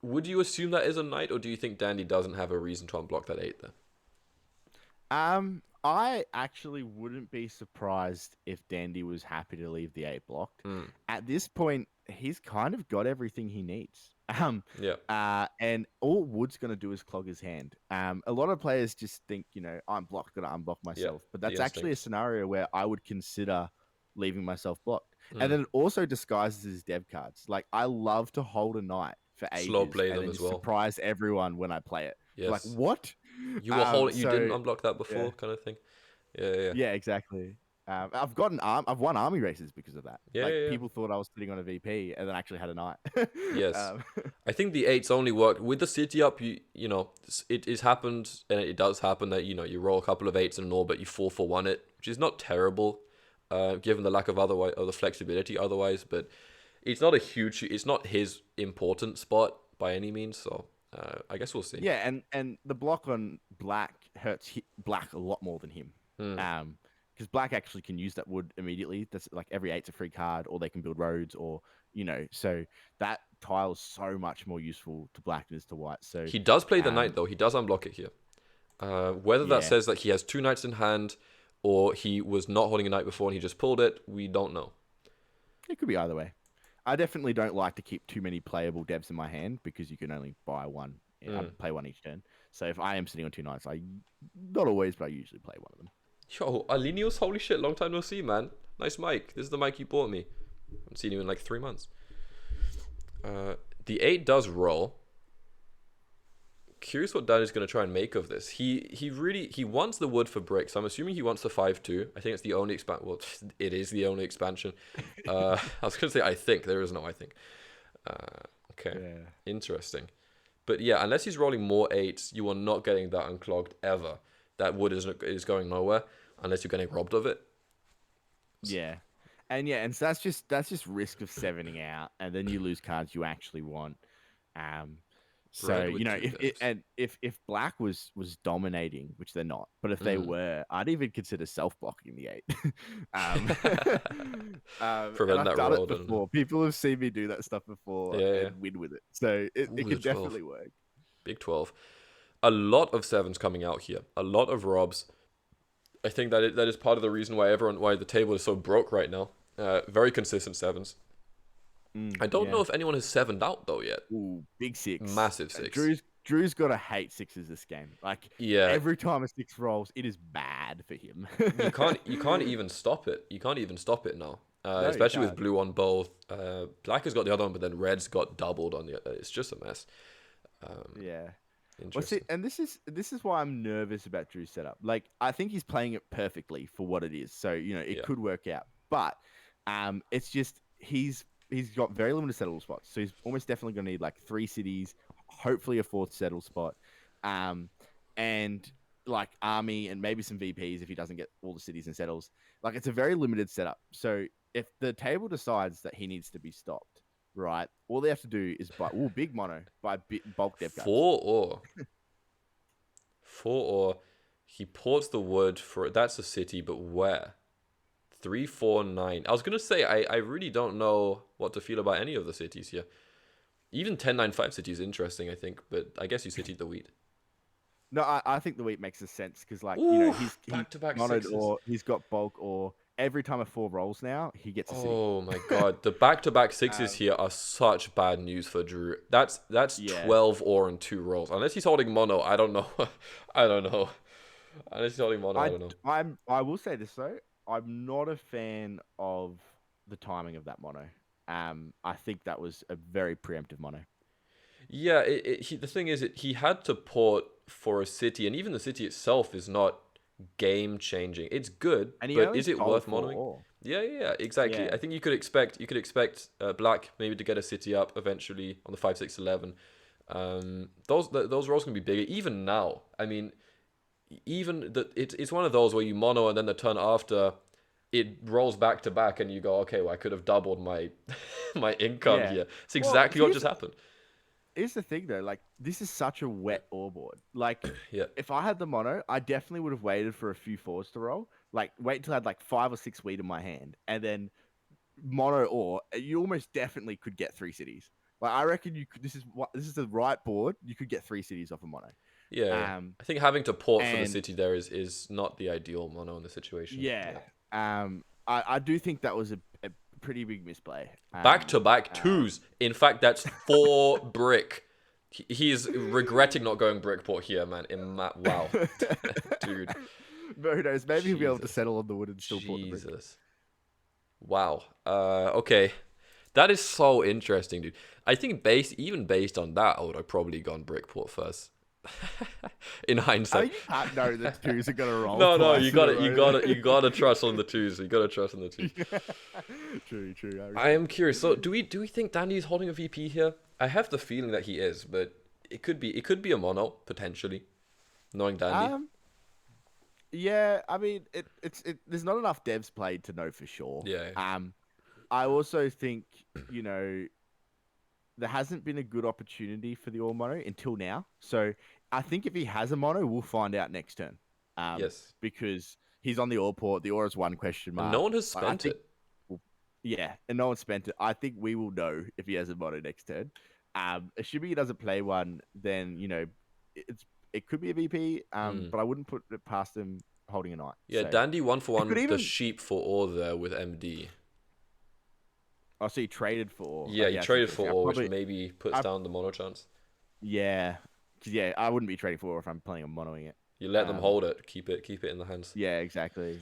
Would you assume that is a knight, or do you think Dandy doesn't have a reason to unblock that 8 there? I actually wouldn't be surprised if Dandy was happy to leave the 8 blocked. At this point, he's kind of got everything he needs. And all Wood's going to do is clog his hand. A lot of players just think, I'm blocked, got to unblock myself. But that's actually a scenario where I would consider leaving myself blocked. And Mm. then it also disguises as dev cards. Like I love to hold a knight for Slow ages play and them then as just well. surprise everyone when I play it. Like Yes. what? You were holding. You didn't So unblock that yeah, before, kind of thing. Yeah, yeah, yeah, exactly. I've won army races because of that. yeah, Like yeah, yeah. people thought I was sitting on a VP and then actually had a knight. Yes. um, I think the eights only work with the city up. You know, it is happened, and it does happen that you roll a couple of eights in an orbit, you 4-for-1 it, which is not terrible, given the lack of the flexibility otherwise. But it's not a huge. It's not his important spot by any means. So I guess we'll see. yeah, and the block on black hurts black a lot more than him. Hmm. Because black actually can use that wood immediately. That's like every eight's a free card, or they can build roads, or so that tile is so much more useful to black than it is to white. So He does play the knight though. He does unblock it here. Whether that yeah, says that he has 2 knights in hand, or he was not holding a knight before and he just pulled it, we don't know. it could be either way. I definitely don't like to keep too many playable devs in my hand because you can only buy one. I play one each turn. So if I am sitting on 2 knights, I not always, but I usually play one of them. Yo, Alinios, holy shit, long time no see, man. Nice mic. This is the mic you bought me. I haven't seen you in like 3 months. The 8 does roll. Curious what Dan is going to try and make of this. He wants the wood for bricks. I'm assuming he wants the 5-2. I think it's the only expansion. Well, it is the only expansion. I was going to say I think. There is no I think. Okay. Yeah. Interesting. But yeah, unless he's rolling more 8s, you are not getting that unclogged ever. That wood is going nowhere unless you're getting robbed of it. Yeah. And so that's just risk of sevening out, and then you lose cards you actually want. So Bread with 2 if black was dominating, which they're not, but if they were, I'd even consider self blocking the 8. Prevent and that I've done roll, it doesn't it? before. People have seen me do that stuff before and win with it, so it Ooh, can the 12. definitely work. Big 12. A lot of 7s coming out here. A lot of robs. I think that is part of the reason why the table is so broke right now. Very consistent 7s. I don't know if anyone has 7'd out though yet. Ooh, big 6. Massive 6. Drew's got to hate 6s this game. Like every time a 6 rolls, it is bad for him. you can't even stop it. You can't even stop it now. No, Especially with blue on both. Black has got the other one, but then red's got doubled on the other. It's just a mess. Yeah. Interesting. Well, see, and this is why I'm nervous about Drew's setup. Like, I think he's playing it perfectly for what it is. So, it could work out. But it's just he's got very limited settle spots. So he's almost definitely going to need like 3 cities, hopefully a 4th settle spot. And like army and maybe some VPs if he doesn't get all the cities and settles. Like, it's a very limited setup. So if the table decides that he needs to be stopped, right, all they have to do is buy big mono, buy bulk dev cards. 4 he ports the wood for it. That's a city, but where? 3, 4, 9. I was gonna say I really don't know what to feel about any of the cities here. Even 10, 9, 5 city is interesting, I think, but I guess you citied the wheat. No, I think the wheat makes a sense because, like, he's back-to-back monoed, 6s. or he's got bulk, or every time a 4 rolls now, he gets a city. Oh my god, the back-to-back 6s here are such bad news for Drew. That's 12 ore and 2 rolls. Unless he's holding mono, I don't know. I don't know. Unless he's holding mono, I don't know. I will say this though, I'm not a fan of the timing of that mono. I think that was a very preemptive mono. Yeah, the thing is, he had to port for a city, and even the city itself is not game changing. It's good, but is it worth monoing? Yeah, exactly. Yeah. I think you could expect black maybe to get a city up eventually on the 5, 6, 11. Those rolls can be bigger even now. I mean, it's one of those where you mono and then the turn after it rolls back to back, and you go, okay, well, I could have doubled my my income here. It's exactly what just happened. Here's the thing, though. Like, this is such a wet ore board. Like, Yeah. if I had the mono, I definitely would have waited for a few 4s to roll. Like, wait until I had like 5 or 6 wheat in my hand, and then mono ore. You almost definitely could get 3 cities. Like, I reckon you could. This is the right board. You could get 3 cities off a mono. Yeah. I think having to port for the city there is not the ideal mono in the situation. Yeah. I do think that was a pretty big misplay. Back-to-back 2s. In fact, that's 4 brick. He's regretting not going brick port here, man. Wow. Dude. But who knows? Maybe he'll be able to settle on the wood and still port the brick. Jesus. Wow. Okay. That is so interesting, dude. I think even based on that, I would have probably gone Brickport first. In I hindsight. mean, you can't know the twos are gonna roll No, twice in a row. you gotta trust on the twos. You gotta trust on the twos. Yeah. True, true. I am It. curious. So, do we think Dandy's holding a VP here? I have the feeling that he is, but it could be a mono potentially, knowing Dandy. Yeah, I mean, there's not enough devs played to know for sure. Yeah. I also think, you know, there hasn't been a good opportunity for the all mono until now. So I think if he has a mono, we'll find out next turn. Yes. Because he's on the all port. The aura is one question mark. And no one has Like, spent it. Yeah, and no one spent it. I think we will know if he has a mono next turn. Assuming he doesn't play one, then you know, it could be a VP. But I wouldn't put it past him holding a knight. Yeah, So. Dandy 1-for-1 could even- the sheep for all there with MD. Oh, so he traded for. Yeah, he traded for all, probably, which maybe puts down the mono chance. Yeah, because I wouldn't be trading for all if I'm planning on monoing it. You let them hold it, keep it in the hands. Yeah, exactly.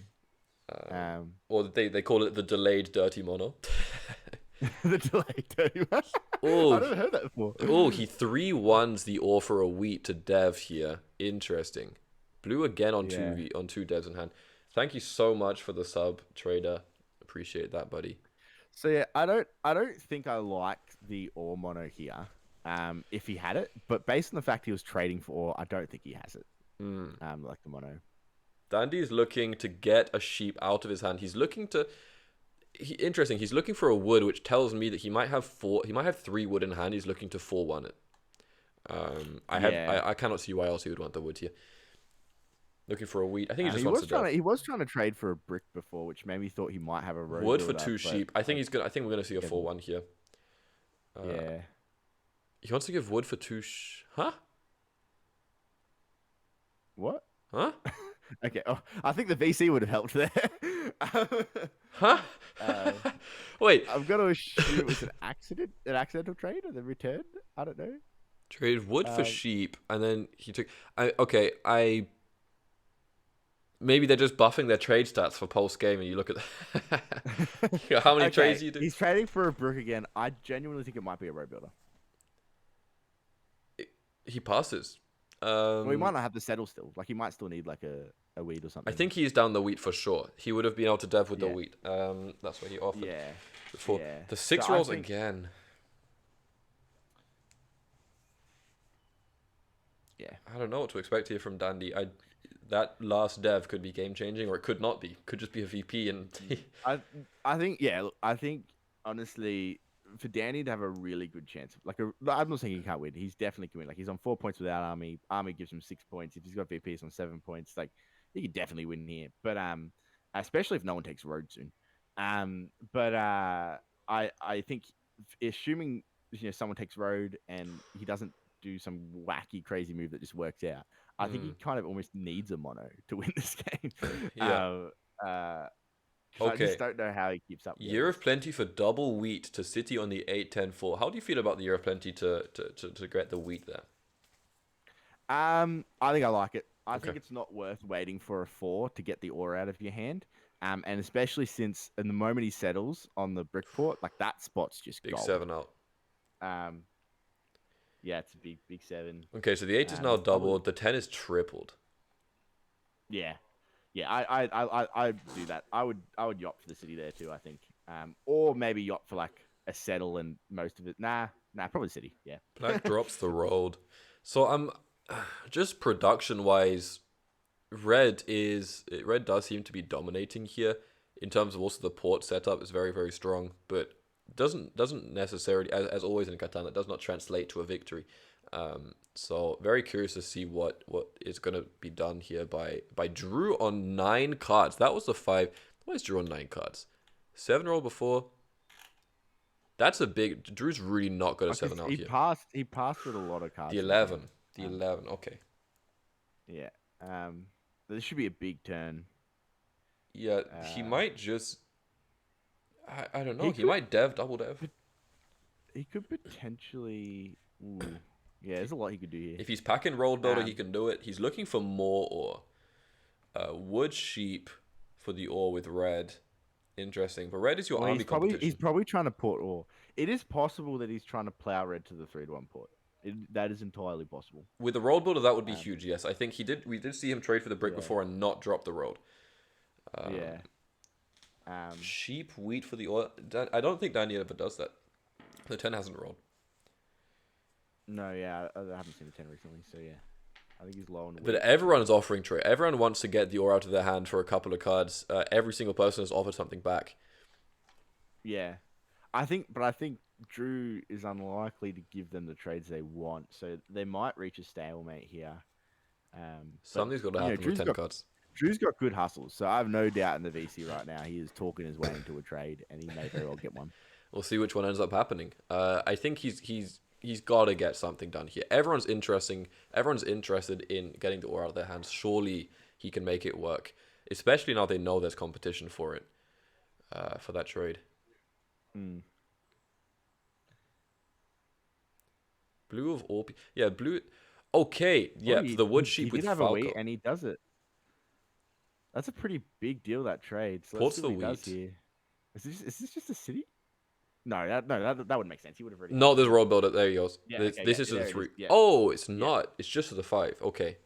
Or they call it the delayed dirty mono. The delayed dirty one. Oh, I never heard that before. Oh, he 3-1s the ore for a wheat to Dev here. Interesting. Blue again on two devs in hand. Thank you so much for the sub, Trader. Appreciate that, buddy. So yeah, I don't think I like the ore mono here. If he had it, but based on the fact he was trading for ore, I don't think he has it. Like the mono. Dandy's looking to get a sheep out of his hand. He's looking to. Interesting. He's looking for a wood, which tells me that he might have 3 wood in hand. He's looking to 4-1 it. I cannot see why else he would want the wood here. Looking for a wheat. I think he just wants to. He was trying to trade for a brick before, which made me thought he might have a road wood for 2 sheep. I think we're gonna see a 4-1 here. Yeah. He wants to give wood for 2. Huh? What? Huh? Okay. Oh, I think the VC would have helped there. Huh? Wait. I'm gonna assume it was an accidental trade or the return. I don't know. Traded wood for sheep, and then he took. Maybe they're just buffing their trade stats for post game, and you look at how many trades you do. He's trading for a brick again. I genuinely think it might be a road builder. He passes. Well, he might not have the settle still. Like he might still need like a wheat or something. I think he's down the wheat for sure. He would have been able to dev with the wheat. That's what he offered. Yeah. Before Yeah. the 6 rolls again. Yeah. I don't know what to expect here from Dandy. That last dev could be game changing, or it could not be. Could just be a VP, and I think look, I think honestly for Danny to have a really good chance, I'm not saying he can't win. He's definitely can win. Like he's on 4 points without Army. Army gives him 6 points. If he's got VP, he's on 7 points. Like he could definitely win here. But especially if no one takes road soon. But I think assuming someone takes road and he doesn't do some wacky crazy move that just works out. I think he kind of almost needs a mono to win this game. Yeah. I just don't know how he keeps up. Year of Plenty for double wheat to City on the 8-10-4. How do you feel about the Year of Plenty to get the wheat there? I think I like it. I think it's not worth waiting for a 4 to get the ore out of your hand. And especially since in the moment he settles on the brick port, like that spot's just big gold. 7 out. Yeah, it's a big 7. Okay, so the 8 is now doubled. The 10 is tripled. Yeah, I do that. I would yacht for the city there too. I think, or maybe yacht for like a settle and most of it. Nah, probably city. Yeah. Black drops the road. So I'm just production wise, red does seem to be dominating here in terms of also the port setup is very, very strong, but doesn't necessarily, as always in Catan, it does not translate to a victory. So very curious to see what is going to be done here by Drew on 9 cards. That was the 5. Why is Drew on 9 cards? 7 roll before. That's a big. Drew's really not good at 7 out here. He passed with a lot of cards. The 11. The 11. Okay. Yeah. This should be a big turn. Yeah, he might just. I don't know. He might double dev. He could potentially. Ooh. Yeah, there's a lot he could do here. If he's packing road builder, he can do it. He's looking for more ore. Wood sheep for the ore with red. Interesting. But red is your Well, army competition. he's probably trying to port ore. It is possible that he's trying to plow red to the 3-1 port. That is entirely possible. With the road builder, that would be huge. Yes, I think he did. We did see him trade for the brick Yeah. before and not drop the road. Yeah. Sheep, wheat for the oil. I don't think Danny ever does that. The 10 hasn't rolled. No, yeah, I haven't seen the 10 recently, so yeah. I think he's low on the But wheat. everyone is offering trade. Everyone wants to get the ore out of their hand for a couple of cards. Every single person has offered something back. Yeah. I think Drew is unlikely to give them the trades they want, so they might reach a stalemate here. Something's got to happen with 10 cards. Drew's got good hustles, so I have no doubt in the VC right now. He is talking his way into a trade, and he may very well get one. We'll see which one ends up happening. I think he's got to get something done here. Everyone's interested in getting the ore out of their hands. Surely he can make it work, especially now they know there's competition for it, for that trade. Blue of all, yeah, blue. Okay, yeah, the wood sheep with have Falco. A wheat and he does it. That's a pretty big deal, that trade. So Ports let's see the what he does wheat. here. Is this just a city? No, that wouldn't make sense. He would have already. No, there's road builder. There he goes. Yeah, this is the 3. Yeah. Oh, it's not. It's just the 5. Okay.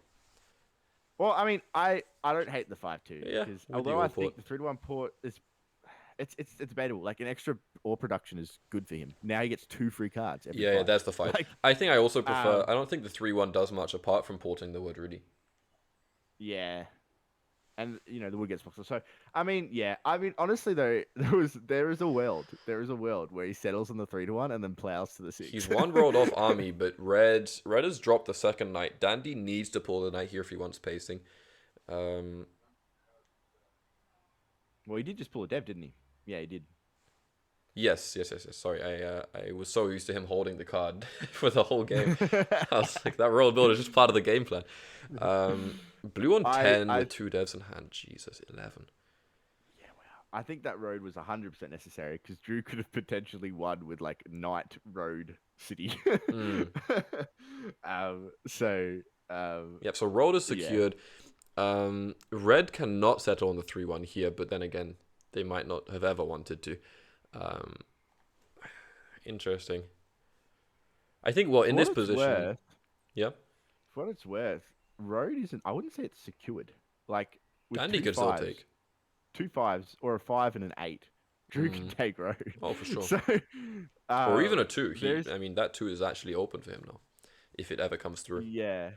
Well, I mean, I don't hate the 5-2. Yeah, Because with although the I ore think port. the 3-1 port is, it's debatable. Like an extra ore production is good for him. Now he gets 2 free cards. Every Yeah, fight. that's the 5. Like, I think I also prefer. I don't think the 3-1 does much apart from porting the wood, really. Yeah. And the wood gets boxed. So I mean, yeah. I mean, honestly though, there is a world where he settles on the 3-1 and then plows to the 6. He's one rolled off army, but red has dropped the second knight. Dandy needs to pull the knight here if he wants pacing. Well, he did just pull a dev, didn't he? Yeah, he did. Yes. Sorry, I was so used to him holding the card for the whole game. I was like, that roll build is just part of the game plan. Blue on 10 with 2 devs in hand. Jesus, 11. Yeah, wow. I think that road was 100% necessary because Drew could have potentially won with like Knight Road City. Yep. So road is secured. Yeah. Red cannot settle on the 3-1 here, but then again, they might not have ever wanted to. Interesting. I think in this position, yeah. For what it's worth, road isn't. I wouldn't say it's secured. Like with Dandy could still take 2 5s or a 5 and an 8. Drew can take road. Oh, for sure. So, or even a 2. I mean, that 2 is actually open for him now, if it ever comes through. Yeah.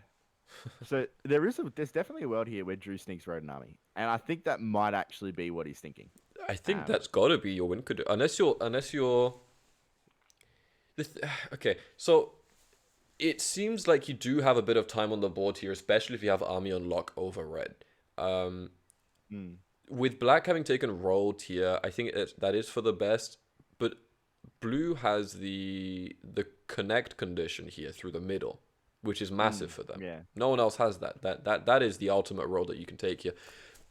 So there's definitely a world here where Drew sneaks road and army, and I think that might actually be what he's thinking. I think that's got to be your win unless you're. Okay, so it seems like you do have a bit of time on the board here, especially if you have army on lock over red. With black having taken road here, I think that is for the best. But blue has the connect condition here through the middle, which is massive for them. Yeah. No one else has that. That is the ultimate role that you can take here.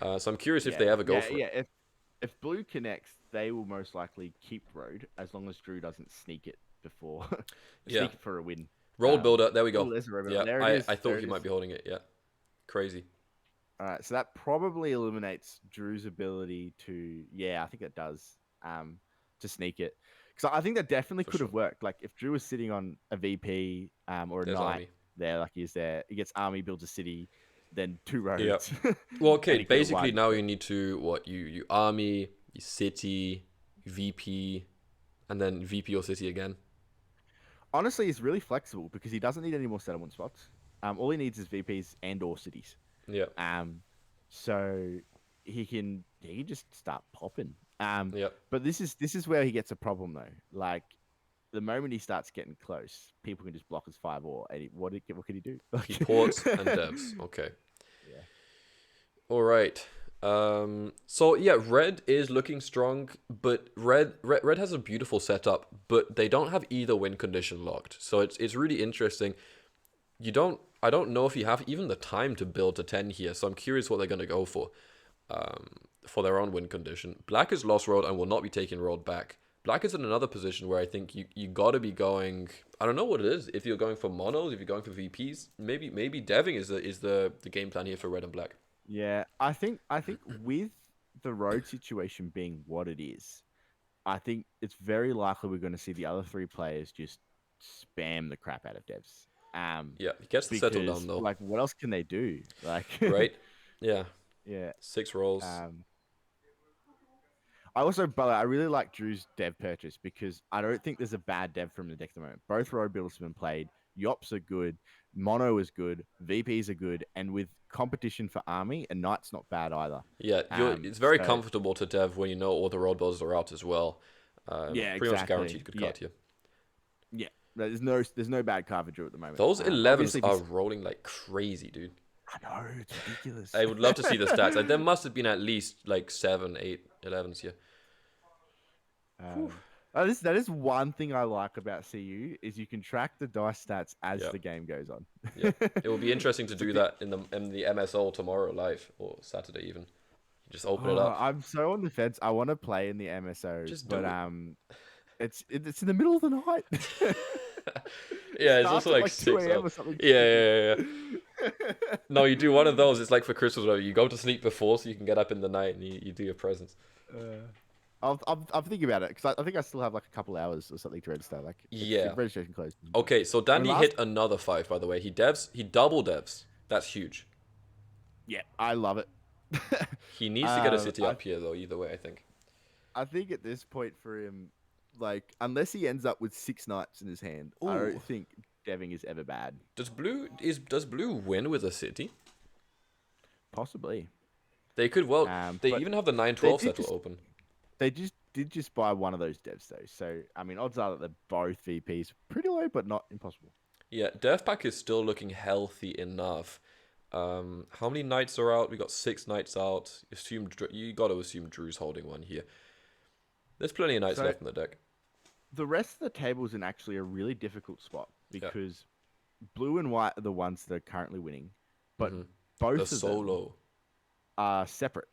So I'm curious if they ever go for it. Yeah, if blue connects, they will most likely keep road as long as Drew doesn't sneak it before. Sneak it for a win. Roll builder. There we go. Yeah, I thought he might be holding it. Yeah. Crazy. All right, so that probably eliminates Drew's ability to. Yeah, I think it does. To sneak it, because I think that definitely could have worked. Like if Drew was sitting on a VP or a knight army there, like he's there, he gets army, builds a city, then 2 roads. Yeah. Well, okay. Basically, now you need to you army, you city, VP, and then VP or city again. Honestly, he's really flexible because he doesn't need any more settlement spots. All he needs is VPs and or cities. Yeah. So he can just start popping. Yeah. But this is where he gets a problem though. Like the moment he starts getting close, people can just block his 5 ore. And what can he do? He ports and devs. Okay. Yeah. All right. So yeah, red is looking strong, but red has a beautiful setup, but they don't have either win condition locked. So it's really interesting. I don't know if you have even the time to build a 10 here. So I'm curious what they're going to go for their own win condition. Black has lost road and will not be taking road back. Black is in another position where I think you got to be going. I don't know what it is. If you're going for monos, if you're going for VPs, maybe deving is the game plan here for red and black. Yeah, I think with the road situation being what it is, I think it's very likely we're going to see the other three players just spam the crap out of devs. Yeah, he gets to settle down Because though, like, what else can they do? Like, right? Yeah, yeah. 6 rolls. Um, I also, but I really like Drew's dev purchase because I don't think there's a bad dev from the deck at the moment. Both road builders have been played. Yops are good. Mono is good. VPs are good. And with competition for army, and knight's not bad either. Yeah, it's very So comfortable to dev when you know all the road builders are out as well. yeah, Pretty much exactly. guaranteed good card here. Yeah. There's no bad card for Drew at the moment. Those 11s Obviously, are rolling like crazy, dude. I know, it's ridiculous. I would love to see the stats. Like, there must have been at least like 7, 8, 11s here. That is one thing I like about CU is you can track the dice stats as Yeah. the game goes on. Yeah, it will be interesting to do that in the MSO tomorrow live or Saturday even. Just open it up. I'm so on the fence. I want to play in the MSO, Just do but it. it's in the middle of the night. Yeah, it's Starts also at like 2 6 a.m. up. or something. Yeah. No, you do one of those. It's like for Christmas, whatever. You go to sleep before so you can get up in the night and you do your presents. I'm thinking about it because I think I still have like a couple hours or something to register. Like, Yeah. registration closed. Okay, so Dandy last- hit another 5, by the way. He double devs. That's huge. Yeah, I love it. He needs to get a city up here, though, either way, I think. I think at this point for him, like, unless he ends up with 6 knights in his hand, I Ooh. don't think deving is ever bad. Does blue win with a city? Possibly. They could, well, they but even have the 9-12 did settle just- open. They did just buy one of those devs though, so I mean, odds are that they're both VPs. Pretty low, but not impossible. Yeah, Dev Pack is still looking healthy enough. How many knights are out? We got 6 knights out. You got to assume Drew's holding one here. There's plenty of knights left in the deck. The rest of the table's in actually a really difficult spot because blue and white are the ones that are currently winning, but both of them are separate.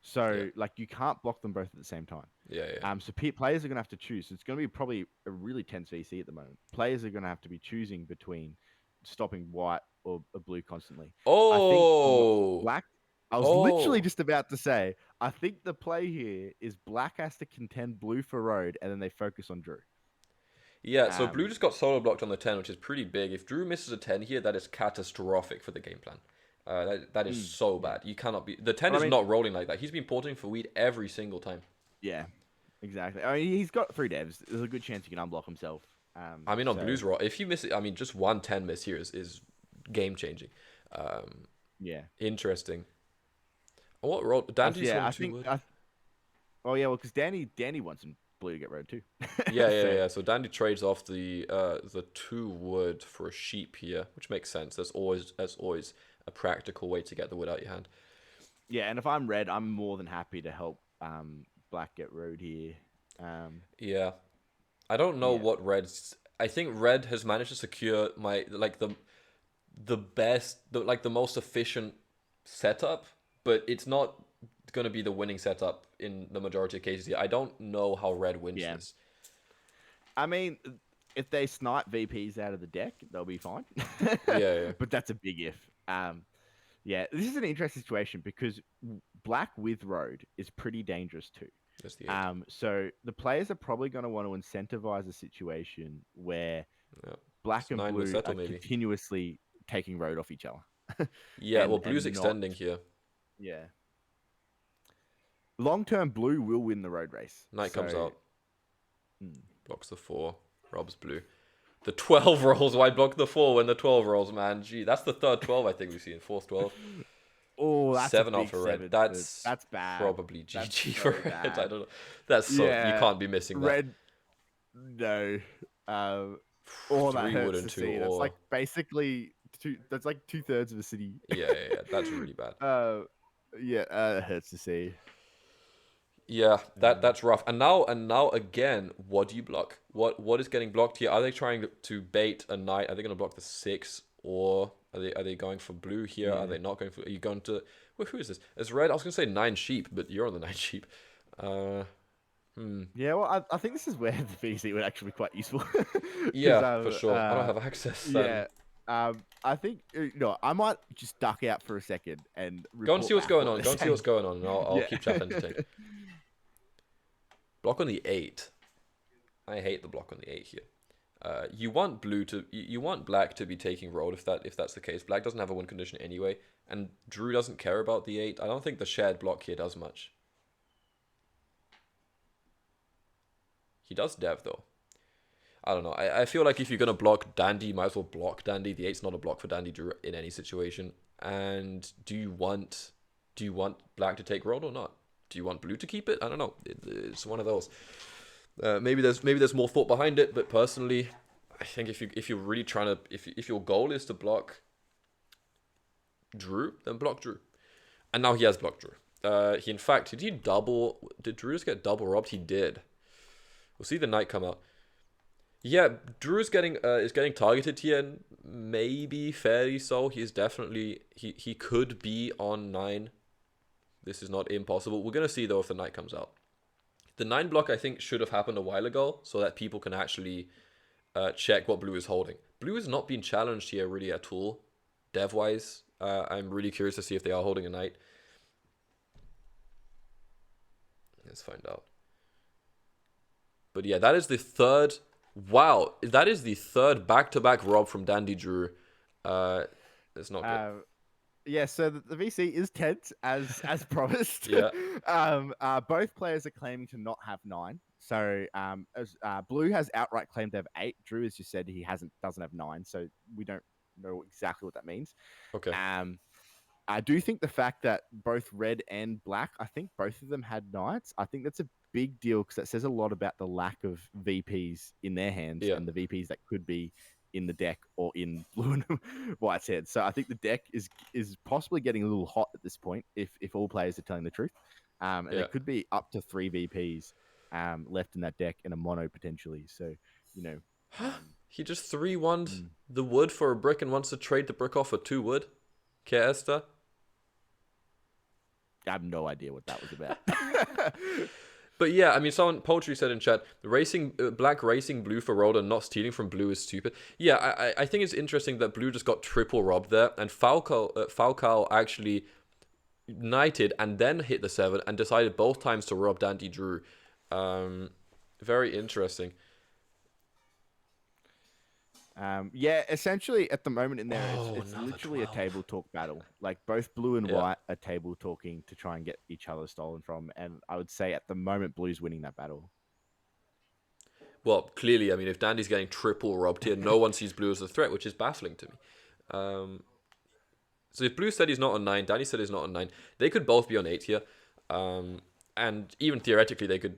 So like you can't block them both at the same time. Yeah. So players are gonna have to choose. It's gonna be probably a really tense VC at the moment. Players are gonna have to be choosing between stopping white or blue constantly. Oh, I think black. I was literally just about to say. I think the play here is black has to contend blue for road, and then they focus on Drew. Yeah. So blue just got solo blocked on the 10, which is pretty big. If Drew misses a 10 here, that is catastrophic for the game plan. That is so bad. You cannot be. The 10 is not rolling like that. He's been porting for weed every single time. Yeah, exactly. I mean, he's got 3 devs. There's a good chance he can unblock himself. I mean, on blue's roll, if you miss it, I mean, just 1-10 miss here is game changing. Yeah. Interesting. What roll? Dandy's I on 2 think. wood. Oh yeah, well, because Danny wants him blue to get road too. Yeah. So Dandy trades off the 2 wood for a sheep here, which makes sense. That's always a practical way to get the wood out your hand. Yeah, and if I'm red, I'm more than happy to help black get road here. Yeah, I don't know what red's. I think red has managed to secure the best, the most efficient setup, but it's not going to be the winning setup in the majority of cases here. I don't know how red wins this. I mean, if they snipe VPs out of the deck, they'll be fine. Yeah. But that's a big if. Yeah, this is an interesting situation because black with road is pretty dangerous too. That's the so the players are probably going to want to incentivize a situation where black and blue are continuously taking road off each other. Yeah, well, blue's extending here. Yeah. Long term, blue will win the road race. Knight comes out. Blocks the 4. Robs blue. The 12 rolls. Why block the 4 when the 12 rolls, man? Gee, that's the third 12 I think we've seen. Fourth 12. Oh, that's 7 a off for red. 7, That's bad. Probably GG That's for so red. bad. I don't know. That's so you can't be missing that. Red. No. All that 3 wood hurts and to 2 see. ore. That's like basically that's like 2/3 of a city. Yeah. That's really bad. It hurts to see. Yeah, that's rough. And now again, what do you block? What is getting blocked here? Are they trying to bait a knight? Are they going to block the 6, or are they going for blue here? Are they not going for? Are you going to? Well, who is this? It's red. I was going to say 9 sheep, but you're on the 9 sheep. Yeah, well, I think this is where the VC would actually be quite useful. Yeah, for sure. I don't have access. Yeah, I think I might just duck out for a second and Go and report see what's back going what on. they're Go and see saying. what's going on, and I'll Yeah. keep chat entertained. Block on the 8. I hate the block on the 8 here. You want you want black to be taking road if that's the case. Black doesn't have a win condition anyway, and Drew doesn't care about the 8. I don't think the shared block here does much. He does dev though. I don't know. I feel like if you're gonna block Dandy, you might as well block Dandy. The 8's not a block for Dandy Drew in any situation. And do you want black to take road or not? Do you want blue to keep it? I don't know. It's one of those. Maybe there's more thought behind it, but personally, I think if you're really trying to if your goal is to block Drew, then block Drew. And now he has blocked Drew. He in fact did Drew just get double robbed? He did. We'll see the knight come out. Yeah, Drew is getting targeted here, and maybe fairly so. He is definitely he could be on 9. This is not impossible. We're gonna see though if the knight comes out. The 9 block I think should have happened a while ago, so that people can actually check what blue is holding. Blue is not being challenged here really at all, dev wise. I'm really curious to see if they are holding a knight. Let's find out. But yeah, that is the third. Wow, that is the third back-to-back rob from Dandy Drew. It's not good. Yeah, so the VC is tense as promised. Yeah. Both players are claiming to not have 9. So Blue has outright claimed to have 8. Drew has just said he doesn't have 9. So we don't know exactly what that means. Okay. I do think the fact that both red and black, I think both of them had knights. I think that's a big deal because that says a lot about the lack of VPs in their hands and the VPs that could be in the deck or in blue and white's head. So I think the deck is possibly getting a little hot at this point if all players are telling the truth. And there could be up to 3 VPs left in that deck in a mono potentially. So, he just 3-1'd the wood for a brick and wants to trade the brick off for 2 wood. Que esta? I have no idea what that was about. But yeah, I mean, Poetry said in chat, black racing blue for road and not stealing from blue is stupid. Yeah, I think it's interesting that blue just got triple robbed there, and Falcal actually knighted and then hit the 7 and decided both times to rob Dandy Drew. Very interesting. Yeah, essentially at the moment in there, it's literally 12. a table talk battle. Like both blue and white are table talking to try and get each other stolen from. And I would say at the moment, blue's winning that battle. Well, clearly, I mean, if Dandy's getting triple robbed here, no one sees blue as a threat, which is baffling to me. So if blue said he's not on 9, Dandy said he's not on 9, they could both be on 8 here. And even theoretically, they could...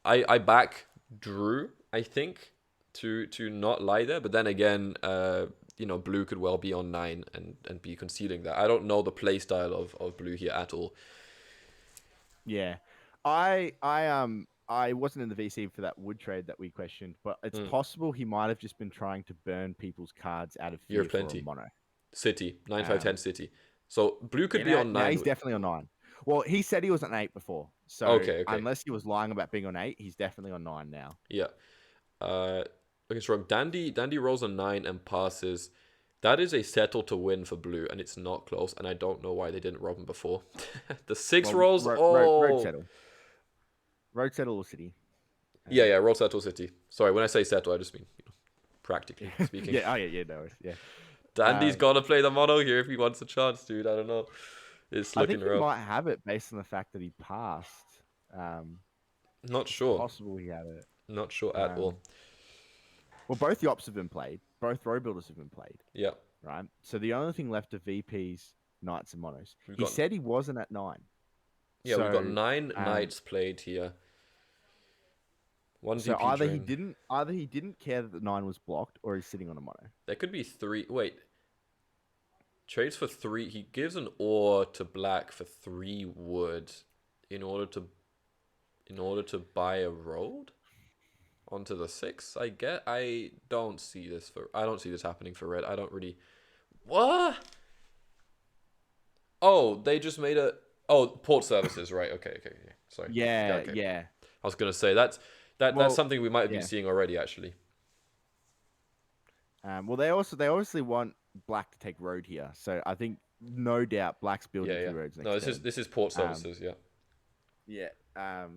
I back Drew, I think, to not lie there, but then again, blue could well be on 9 and be conceding that. I don't know the play style of blue here at all. Yeah, I wasn't in the VC for that wood trade that we questioned, but it's possible he might have just been trying to burn people's cards out of fear for a mono. City 9-5-10 City. So blue could be on 9. Now he's definitely on 9. Well, he said he was on 8 before, so okay. Unless he was lying about being on 8, he's definitely on 9 now. Yeah. Okay, so Dandy rolls a 9 and passes. That is a settle to win for blue, and it's not close. And I don't know why they didn't rob him before. The 6 rolls. Road settle. Road settle or city. Yeah, road settle City. Sorry, when I say settle, I just mean practically speaking. Yeah. Dandy's gotta play the mono here if he wants a chance, dude. I don't know. It's looking rough. He might have it based on the fact that he passed. Not sure. Possible he had it. Not sure at all. Well, both the ops have been played. Both row builders have been played. Yeah. Right. So the only thing left are VPs, knights, and monos. He said he wasn't at 9. Yeah, we've got 9 knights played here. One so VP either drain. he didn't care that the 9 was blocked, or he's sitting on a mono. There could be 3. Wait. Trades for 3. He gives an ore to black for 3 wood in order to buy a road onto the 6. I don't see this happening for red. I don't really. What? Oh, they just made a. Oh, port services, right? Okay. Sorry. Yeah. I was gonna say that's something we might have been seeing already, actually. Well, they obviously want Black to take road here, so I think no doubt Black's building Yeah, yeah. two roads No, next turn. this is port Um, services. Yeah. yeah.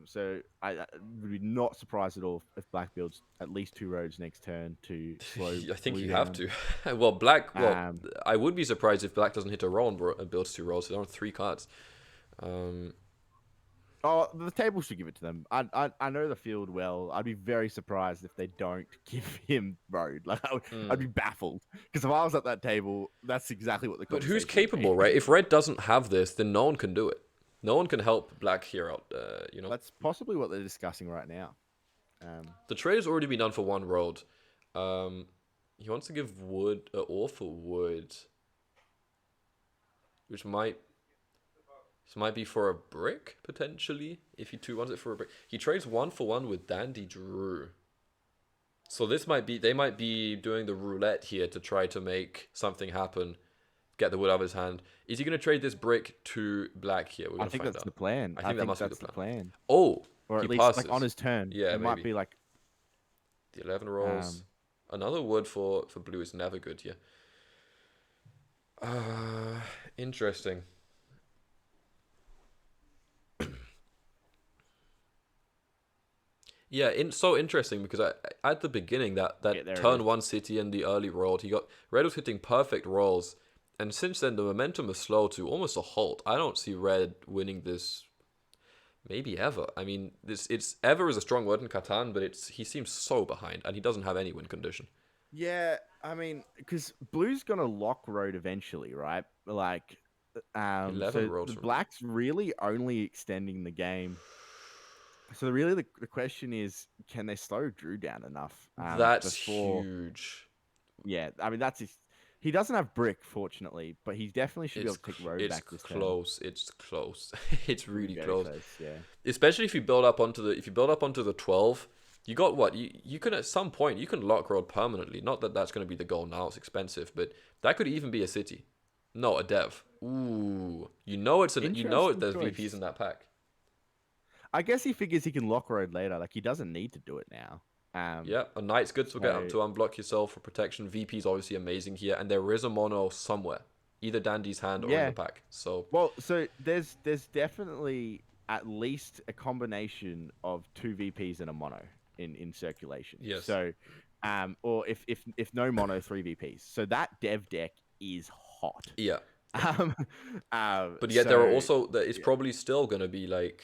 So I would be not surprised at all if Black builds at least two roads next turn to slow I think Blue you have down. to. Well, Black. Well, Um, I would be surprised if Black doesn't hit a roll and builds two rolls. So they're on three cards. Oh, the table should give it to them. I know the field well. I'd be very surprised if they don't give him road. Like I'd be baffled because if I was at that table, that's exactly what the But who's conversation would be. capable, right? If Red doesn't have this, then no one can do it. No one can help Black here out. That's possibly what they're discussing right now. The trade has already been done for one road. He wants to give wood ore for wood, which might be for a brick potentially. If he wants it for a brick, he trades 1-for-1 with Dandy Drew. So they might be doing the roulette here to try to make something happen, get the wood out of his hand. Is he going to trade this brick to Black here? I think that's the plan. I think that must be the that's plan. Oh, or at he least passes. like on his turn. Yeah, it might be like the 11 rolls. Another wood for blue is never good here. Interesting. Yeah, so interesting because at the beginning that turn one city and the early roll, Red was hitting perfect rolls, and since then the momentum is slow to almost a halt. I don't see Red winning this, maybe ever. I mean, it's ever is a strong word in Catan, but he seems so behind, and he doesn't have any win condition. Yeah, I mean, because Blue's gonna lock road eventually, right? Like, 11 rolls. Black's really only extending the game. So really, the question is, can they slow Drew down enough? That's huge. Yeah, I mean he doesn't have brick, fortunately, but he definitely should be able to take road back this turn. It's close. It's really close. Yeah. Especially if you build up onto the 12, you got what you can at some point you can lock road permanently. Not that that's going to be the goal now. It's expensive, but that could even be a city. No, a dev. Ooh, there's VPs in that pack. I guess he figures he can lock road later. Like he doesn't need to do it now. Yeah, a knight's good to get up to unblock yourself for protection. VP's obviously amazing here, and there is a mono somewhere, either Dandy's hand or in the pack. So there's definitely at least a combination of two VPs and a mono in circulation. Yes. So, or if no mono, three VPs. So that dev deck is hot. Yeah. But yet there are also it's probably still gonna be like,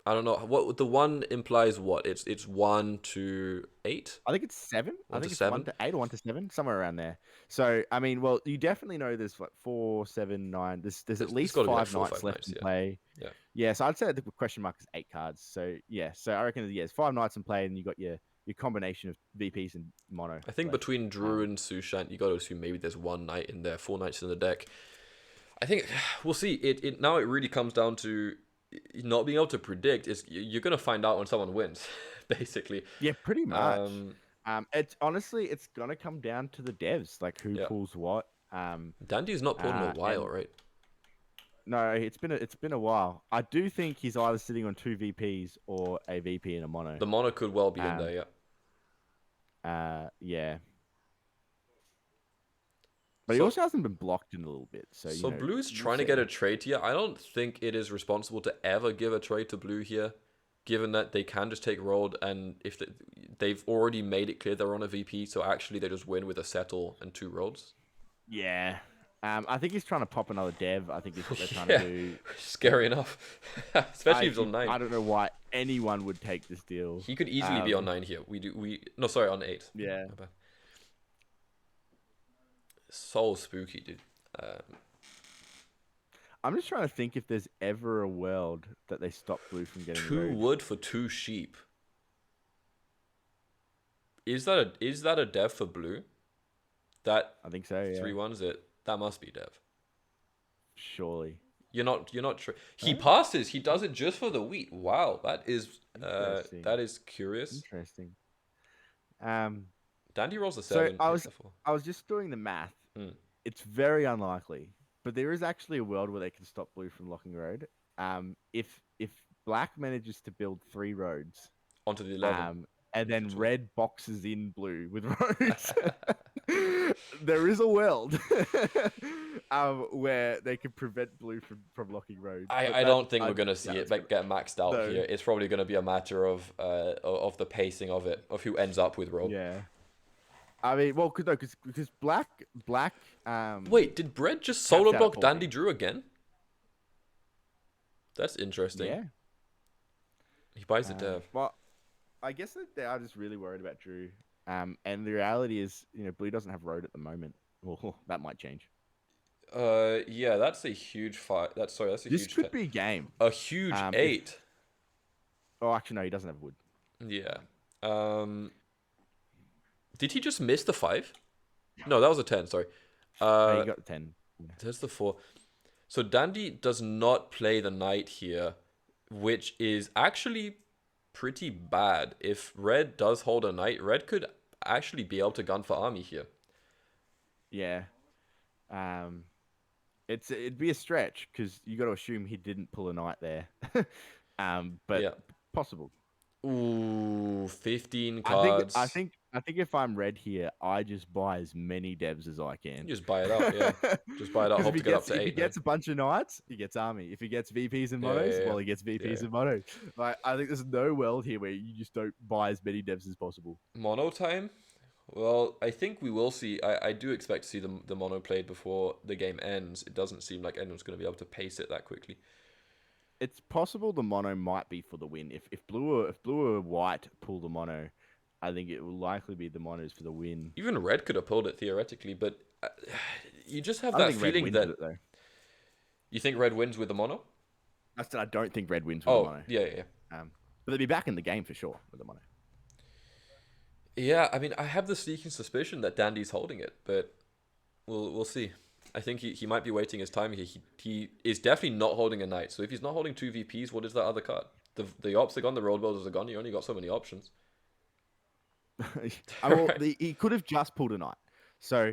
I don't know what the one implies. What it's 1 to 8. I think it's 7. I think it's 7? 1 to 8 or 1 to 7, somewhere around there. So I mean, well, you definitely know there's like 4, 7, 9. There's at least 5 knights left in play. Yeah. Yeah. So I'd say the question mark is 8 cards. So yeah. So I reckon there's 5 knights in play, and you got your combination of VPs and mono. I think between Drew and Sushant, you got to assume maybe there's 1 knight in there, 4 knights in the deck. I think we'll see. It now it really comes down to not being able to predict. You're gonna find out when someone wins, basically. Yeah, pretty much. It's honestly it's gonna come down to the devs, like who pulls what. Dandy's not pulled in a while, right? No, it's been a while. I do think he's either sitting on 2 VPs or a VP and a mono. The mono could well be in there, yeah. Yeah. But he also hasn't been blocked in a little bit. So Blue's trying to get a trade here. I don't think it is responsible to ever give a trade to Blue here, given that they can just take road, and if they've already made it clear they're on a VP, so actually they just win with a settle and 2 roads. Yeah. I think he's trying to pop another dev. I think is what they're trying to do. Scary enough. Especially if he's on 9. I don't know why anyone would take this deal. He could easily be on 9 here. On 8. Yeah. So spooky, dude. I'm just trying to think if there's ever a world that they stop Blue from getting 2 wood for 2 sheep. Is that a dev for Blue? That I think so. Yeah. 3-1's it. That must be dev. Surely. You're not He passes. He does it just for the wheat. Wow, that is curious. Interesting. Dandy rolls a 7. So I was just doing the math. It's very unlikely, but there is actually a world where they can stop Blue from locking road. If Black manages to build 3 roads onto the 11, and then Red boxes in Blue with roads, there is a world where they can prevent blue from locking road. I don't think we're gonna see it get maxed out here. It's probably gonna be a matter of the pacing of it, of who ends up with roll. Yeah. I mean, well, because black. Wait, did Bread just solo block Dandy Drew again? That's interesting. Yeah. He buys the dev. Well, I guess that they are just really worried about Drew. And the reality is, blue doesn't have road at the moment. Well, that might change. Yeah, that's a huge fight. That's a huge. This could be a game. A huge 8. Oh, actually, no, he doesn't have wood. Yeah. Did he just miss the 5? No, that was a 10. Sorry. No, he got the 10. Yeah. There's the 4. So Dandy does not play the knight here, which is actually pretty bad. If Red does hold a knight, Red could actually be able to gun for army here. Yeah. It'd be a stretch because you got to assume he didn't pull a knight there. But yeah. Possible. Ooh, 15 cards. I think if I'm Red here, I just buy as many devs as I can. You just buy it out, yeah. Just buy it out. Hope to get up to 8. If he gets a bunch of knights, he gets army. If he gets VPs and monos, well, he gets VPs and mono. Like, I think there's no world here where you just don't buy as many devs as possible. Mono time? Well, I think we will see. I do expect to see the mono played before the game ends. It doesn't seem like anyone's going to be able to pace it that quickly. It's possible the mono might be for the win. If blue or white pull the mono, I think it will likely be the monos for the win. Even red could have pulled it theoretically, but you just have that feeling that you think red wins with the mono. I said I don't think red wins with the mono. Yeah. But they'll be back in the game for sure with the mono. Yeah, I mean, I have the sneaking suspicion that Dandy's holding it, but we'll see. I think he might be waiting his time here. He is definitely not holding a knight. So if he's not holding 2 VPs, what is that other card? The ops are gone, the road builders are gone. You only got so many options. He could have just pulled a knight. So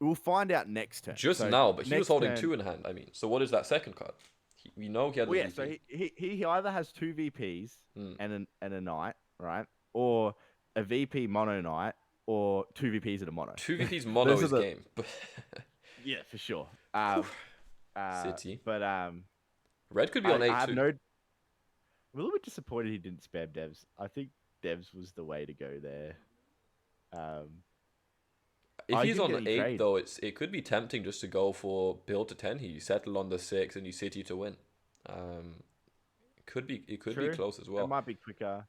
we'll find out next turn. Just now, but he was holding 2 in hand. I mean, so what is that second card? We know he had the VP. So he either has 2 VPs and a knight, right? Or a VP mono knight, or 2 VPs and a mono. 2 VPs mono is game. Yeah, for sure. City. But red could be on 8 too. I'm a little bit disappointed he didn't spam devs. I think devs was the way to go there. If he's on 8 though, it could be tempting just to go for build to 10. You settle on the 6 and you city to win. It could be close as well. It might be quicker.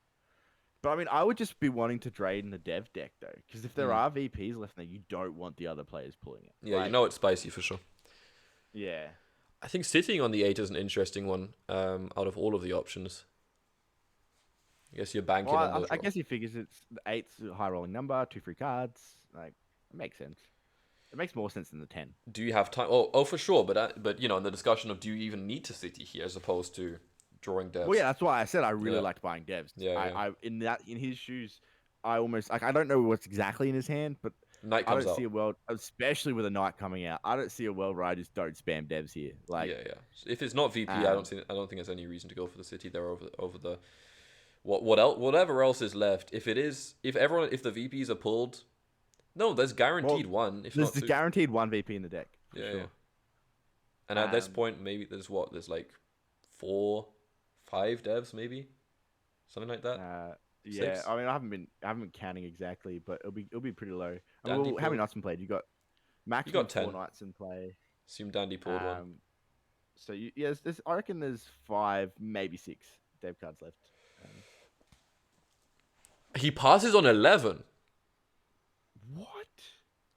But I mean, I would just be wanting to trade in the dev deck though, because if there are VPs left there, you don't want the other players pulling it. Yeah, you know it's spicy for sure. Yeah. I think sitting on the 8 is an interesting one out of all of the options. I guess you're banking on the I guess he figures it's the 8's a high rolling number, 2 free cards. Like, it makes sense. It makes more sense than the 10. Do you have time? Oh, for sure. But in the discussion of do you even need to city here as opposed to drawing devs? Well, yeah, that's why I said I really liked buying devs. Yeah. In his shoes, I almost I don't know what's exactly in his hand, but Knight I don't see a world, especially with a knight coming out. I don't see a world where I just don't spam devs here. Like, yeah. If it's not VP, I don't think there's any reason to go for the city there over the whatever else is left. If the VPs are pulled, no, there's guaranteed one. If there's not guaranteed 1 VP in the deck. Yeah. And at this point, maybe there's like 4, 5 devs, maybe something like that. Yeah, 6? I mean, I haven't been counting exactly, but it'll be pretty low. I mean, how many knights in play? You got maximum 4 knights in play. Assume Dandy pulled one. So I reckon there's 5, maybe 6 dev cards left. He passes on 11. What?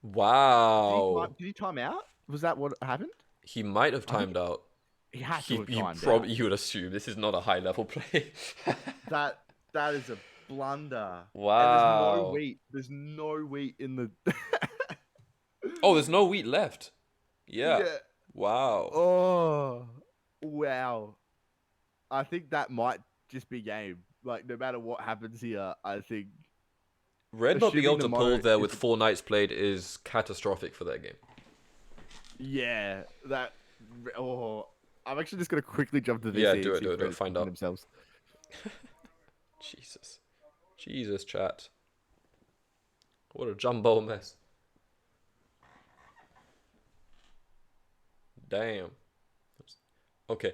Wow. Did he time out? Was that what happened? He might have timed out. He had to have timed out. You would assume this is not a high level play. That is a blunder. Wow. And there's no wheat in the. Oh, there's no wheat left. Yeah. Wow. Oh, wow. I think that might just be game. Like, no matter what happens here, I think Red not being able to pull there with 4 knights played is catastrophic for that game. Yeah, I'm actually just gonna quickly jump to this. Yeah, do it. Find out themselves. Jesus, chat. What a jumbo mess. Damn. Okay.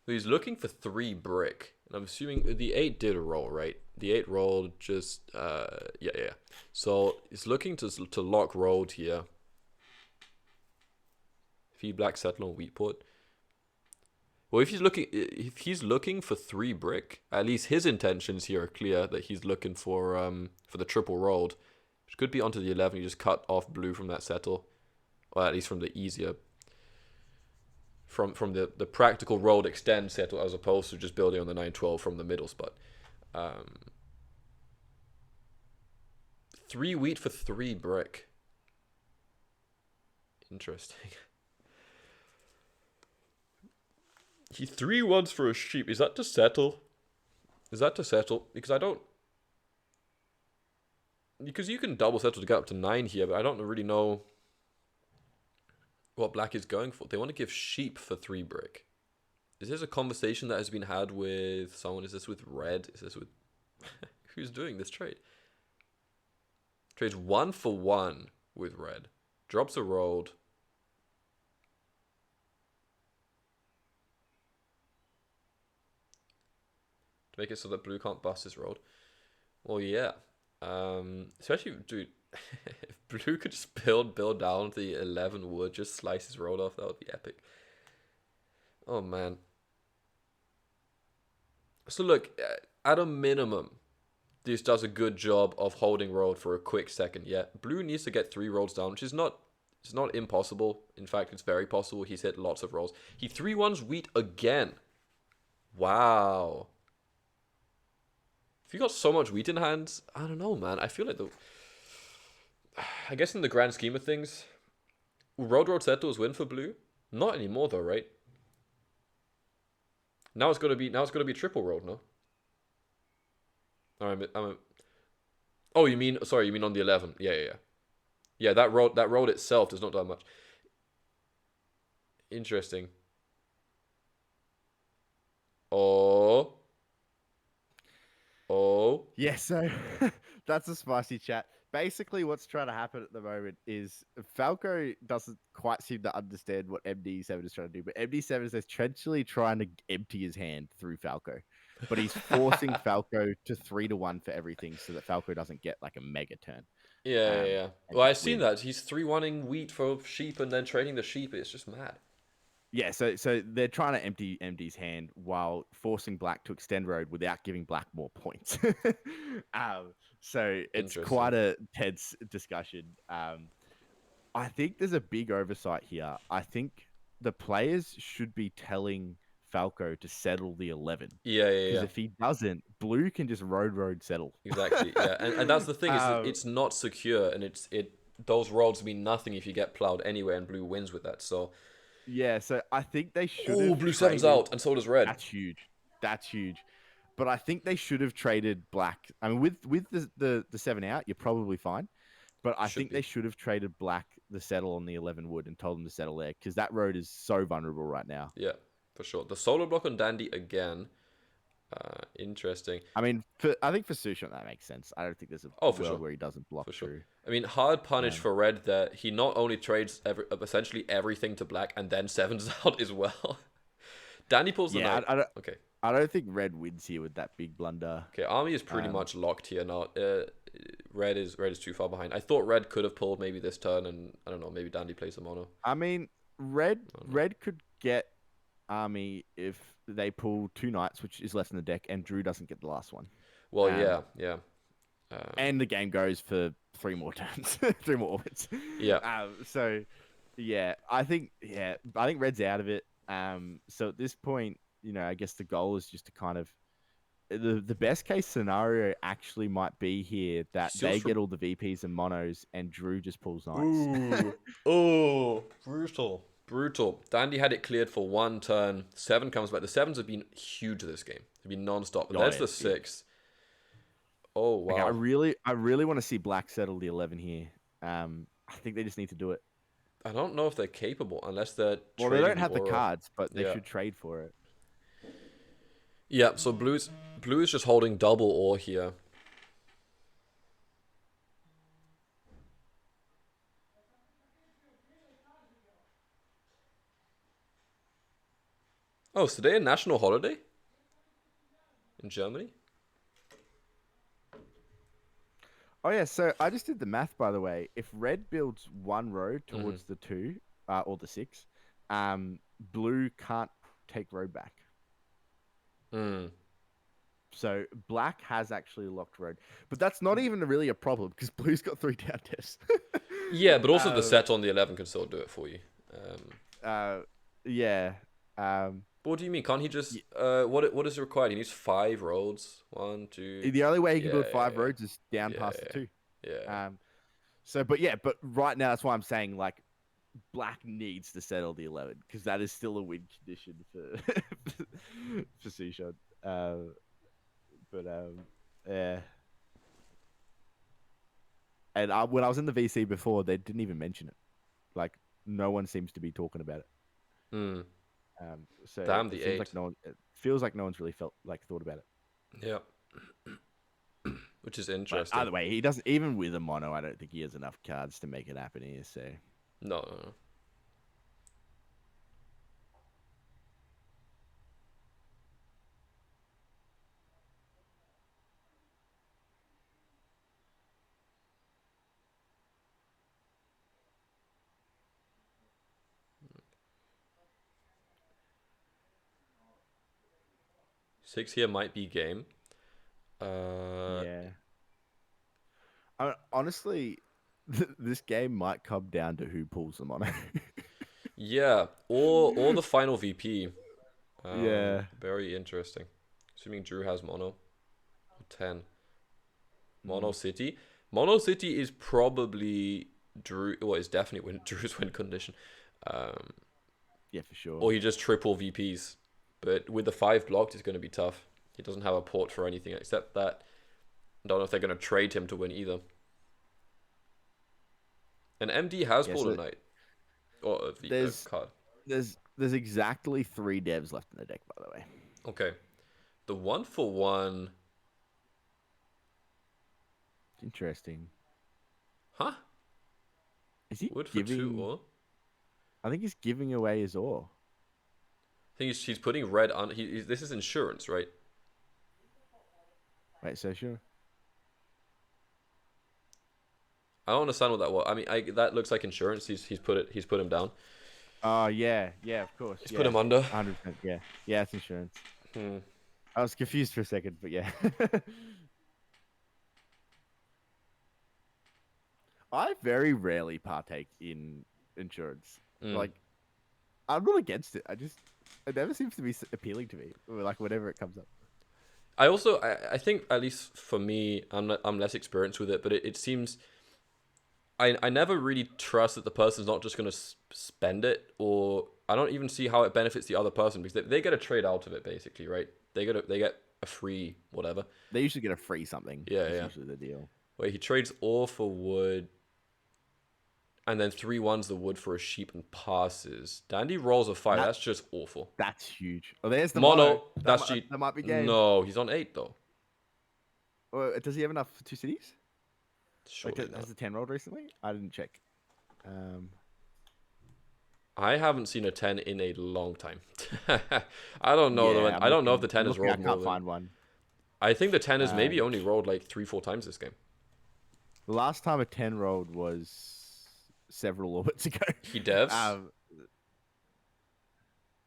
So he's looking for 3 brick. And I'm assuming the 8 did a roll, right? The 8 rolled just, yeah. So he's looking to lock rolled here. Feed black, settle on wheat port. Well, if he's looking for 3 brick, at least his intentions here are clear that he's looking for the triple rolled, which could be onto the 11. You just cut off blue from that settle, or at least from the easier, from the practical rolled extend settle, as opposed to just building on the 9-12 from the middle spot. 3 wheat for 3 brick. Interesting. He 3-1s for a sheep. Is that to settle? Is that to settle? Because I don't... Because you can double settle to get up to 9 here, but I don't really know what black is going for. They want to give sheep for 3 brick. Is this a conversation that has been had with someone? Is this with red? Is this with... Who's doing this trade? Trades 1 for 1 with red. Drops a rolled. To make it so that blue can't bust his rolled. Well, yeah. Especially, dude, if blue could just build down the 11 wood, just slice his rolled off, that would be epic. Oh, man. So look, at a minimum, this does a good job of holding rolled for a quick second. Yeah, blue needs to get 3 rolls down, which is not... It's not impossible. In fact, it's very possible. He's hit lots of rolls. He 3-1s wheat again. Wow. If you got so much wheat in hand, I don't know, man. I feel like I guess in the grand scheme of things, road settles win for blue. Not anymore though, right? Now it's gonna be triple road, no? Oh, you mean on the 11? Yeah. Yeah, that road itself does not do much. Interesting. Oh. Yeah, so that's a spicy chat. Basically, what's trying to happen at the moment is Falco doesn't quite seem to understand what MD7 is trying to do, but MD7 is essentially trying to empty his hand through Falco. But he's forcing Falco to 3-1 for everything so that Falco doesn't get like a mega turn. Yeah. Well, I've seen that. He's 3-1ing wheat for sheep and then trading the sheep. It's just mad. Yeah, so they're trying to empty MD's hand while forcing black to extend road without giving black more points. So it's quite a tense discussion. I think there's a big oversight here. I think the players should be telling Falco to settle the 11. Yeah. Because if he doesn't, blue can just road settle. Exactly. Yeah, and that's the thing is it's not secure, and those roads mean nothing if you get plowed anywhere, and blue wins with that. So. Yeah, so I think they should. Oh, blue 7's out, and so does red. That's huge. But I think they should have traded black. I mean, with the 7 out, you're probably fine. But I think they should have traded black the settle on the 11 wood and told them to settle there because that road is so vulnerable right now. Yeah, for sure. The solar block on Dandy again. Interesting. I mean, I think for Sushant that makes sense. I don't think there's a world where he doesn't block through. I mean, hard punish for red that he not only trades essentially everything to black and then 7's out as well. Dandy pulls the knight. I don't think red wins here with that big blunder. Okay, army is pretty much locked here now. Red is too far behind. I thought red could have pulled maybe this turn, and I don't know, maybe Dandy plays a mono. I mean, red could get army if they pull 2 knights, which is less in the deck, and Drew doesn't get the last one. Well, yeah. And the game goes for 3 more turns, 3 more orbits. Yeah. So, yeah, I think red's out of it. So at this point, I guess the goal is just to kind of the best case scenario actually might be here that they get all the VPs and monos, and Drew just pulls knights. Ooh, brutal. Dandy had it cleared for 1 turn. 7 comes back. The 7s have been huge this game. They've been non-stop. But there's the 6. Oh, wow. Okay, I really want to see black settle the 11 here. I think they just need to do it. I don't know if they're capable unless they're. Well, they don't have the cards, but they should trade for it. Yeah, so blue is just holding double ore here. Oh, is today a national holiday in Germany? Oh yeah, so I just did the math, by the way. If red builds one road towards the 2, or the 6, blue can't take road back. Hmm. So black has actually locked road, but that's not even really a problem because blue's got 3 down deaths. Yeah, but also the set on the 11 can still do it for you. Yeah. But what do you mean? Can't he just? What is required? He needs 5 roads. 1, 2. The only way he can build Yeah, 5 roads is down yeah, past the 2. yeah. So, but right now that's why I'm saying like black needs to settle the 11 because that is still a win condition for for Seashot. Yeah. And when I was in the VC before, they didn't even mention it. Like no one seems to be talking about it. Hmm. So Damn it the seems 8. like it feels like no one's really thought about it. Yeah. Which is But interesting. either way, he doesn't. Even with a mono, I don't think he has enough cards to make it happen here. So No. 6 here might be game. yeah. Honestly, this game might come down to who pulls the mono. Yeah, or the final VP. Yeah. Very interesting. Assuming Drew has mono. 10. Mono City. Mono City is probably Drew. Well, it's definitely Drew's win condition. Yeah, for sure. Or he just triple VPs. But with the 5 blocked, it's going to be tough. He doesn't have a port for anything except that. I don't know if they're going to trade him to win either. And MD has pulled a knight. Or a card. There's exactly 3 devs left in the deck, by the way. Okay. The 1-for-1. Interesting. Huh? Is he Wood giving... for 2 ore? I think he's giving away his ore. I think he's putting red on. This is insurance, right? Wait, so sure. I don't understand what that was. I mean, that looks like insurance. He's put him down. Oh yeah, of course. He's put him under. 100%. Yeah, it's insurance. I was confused for a second, but yeah. I very rarely partake in insurance. Like, I'm not against it. It never seems to be appealing to me. Like whenever it comes up. I think at least for me, I'm less experienced with it, but it seems. I never really trust that the person's not just going to spend it, or I don't even see how it benefits the other person because they get a trade out of it basically, right? They get a free whatever. They usually get a free something. Yeah, That's usually the deal. Wait, he trades ore for wood, and then 3-1s the wood for a sheep and passes. Dandy rolls a 5. That's just awful. That's huge. Oh, there's the mono. That's cheap. That might be game. No, he's on 8 though. Does he have enough for 2 cities? Surely not. Has the 10 rolled recently? I didn't check. I haven't seen a 10 in a long time. I don't know. I don't know if the 10 has rolled I can't find one. I think the 10 has maybe only rolled like 3-4 times this game. The last time a 10 rolled was several orbits ago. He devs?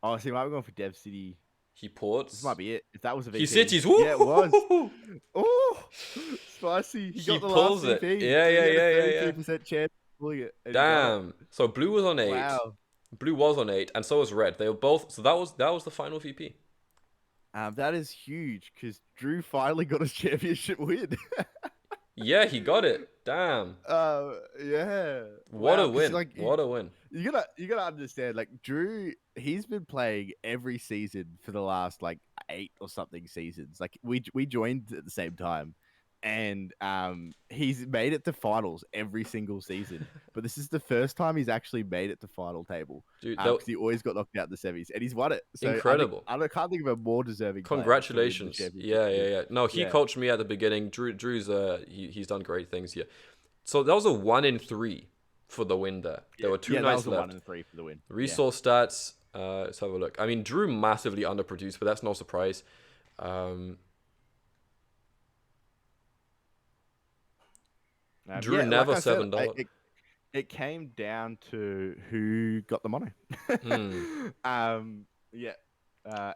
So he might be going for Dev City. He ports? This might be it. If that was a VP. He cities. Woo! Yeah, it was. Oh, spicy. He got the pulls last it. VP. Yeah. 33% chance of pulling it. Damn. So blue was on 8. Wow. Blue was on 8, and so was red. They were both. So that was the final VP. That is huge because Drew finally got his championship win. Yeah, he got it. Damn. Yeah. What Wow, a win. Like, what a win. You gotta understand, like Drew, he's been playing every season for the last like 8 or something seasons. Like we joined at the same time, and he's made it to finals every single season. But this is the first time he's actually made it to final table. Dude, because he always got knocked out in the semis, and he's won it. So incredible. I can't think of a more deserving. Congratulations. Yeah. No, he coached me at the beginning. Drew's he's done great things here. So that was a 1 in 3 for the win there. There were 2 nights left. 1 in 3 for the win. Resource stats. Let's have a look. I mean, Drew massively underproduced, but that's no surprise. Drew never like I said, $7. it came down to who got the mono. Yeah.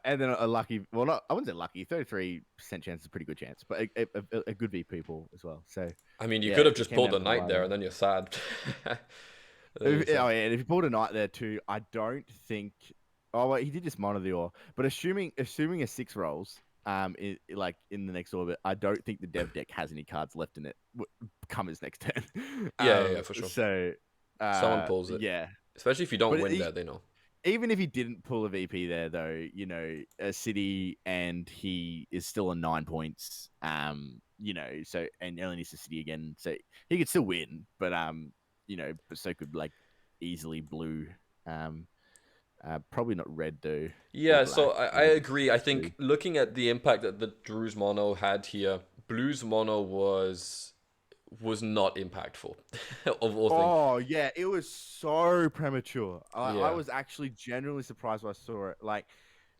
And then a lucky, well, not, I wouldn't say lucky, 33% chance is a pretty good chance, but a good VP pool as well. So, I mean, you yeah, could have it just came pulled down the to the knight there, wire. and then you're sad. Oh, yeah, and if you pulled a knight there too, I don't think. Oh, well, he did just mono the ore, but assuming a 6 rolls, like in the next orbit, I don't think the dev deck has any cards left in it. Come his next turn. Yeah, for sure. So, Someone pulls it. yeah. Especially if you don't But win there, they know. even if he didn't pull a VP there, though, you know, a city and he is still on 9 points. You know, so and only needs a city again, so he could still win. But you know, but so could like easily blue. Probably not red though. Yeah, Or so black. I agree. I Blue. think looking at the impact that the Drew's mono had here, Blue's mono was not impactful of all things. Oh yeah, it was so premature. I Yeah. was actually genuinely surprised when I saw it. Like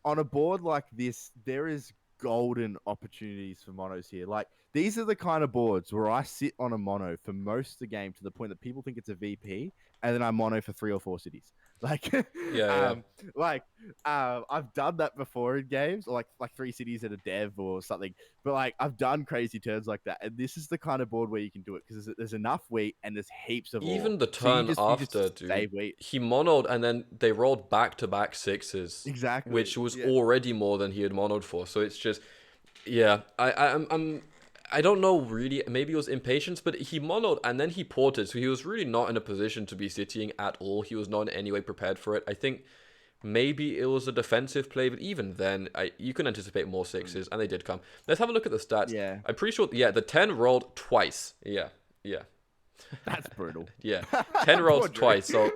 on a board like this, there is golden opportunities for monos here. Like these are the kind of boards where I sit on a mono for most of the game to the point that people think it's a VP, and then I mono for 3 or 4 cities. Like, Yeah. I've done that before in games, or like 3 cities at a dev or something. But like I've done crazy turns like that, and this is the kind of board where you can do it because there's enough wheat and there's heaps of ore. Even the So you turn just after, save dude, wheat. he monoed and then they rolled back-to-back 6s, Exactly. which was Yeah. already more than he had monoed for. So it's just, yeah, I don't know really. Maybe it was impatience, but he monoed and then he ported, so he was really not in a position to be citying at all. He was not in any way prepared for it. I think maybe it was a defensive play, but even then, you can anticipate more 6s, and they did come. Let's have a look at the stats. Yeah. I'm pretty sure, yeah, the 10 rolled twice. Yeah. That's brutal. Yeah, 10 rolls Poor Drew. twice. So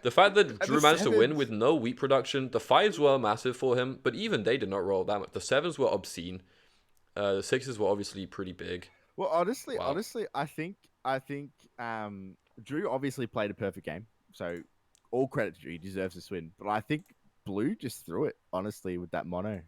the fact that And Drew the managed to win 7s. with no wheat production, the 5s were massive for him, but even they did not roll that much. The 7s were obscene. The 6s were obviously pretty big. Well, honestly, Wow. I think Drew obviously played a perfect game. So all credit to Drew, he deserves this win. But I think Blue just threw it, honestly, with that mono.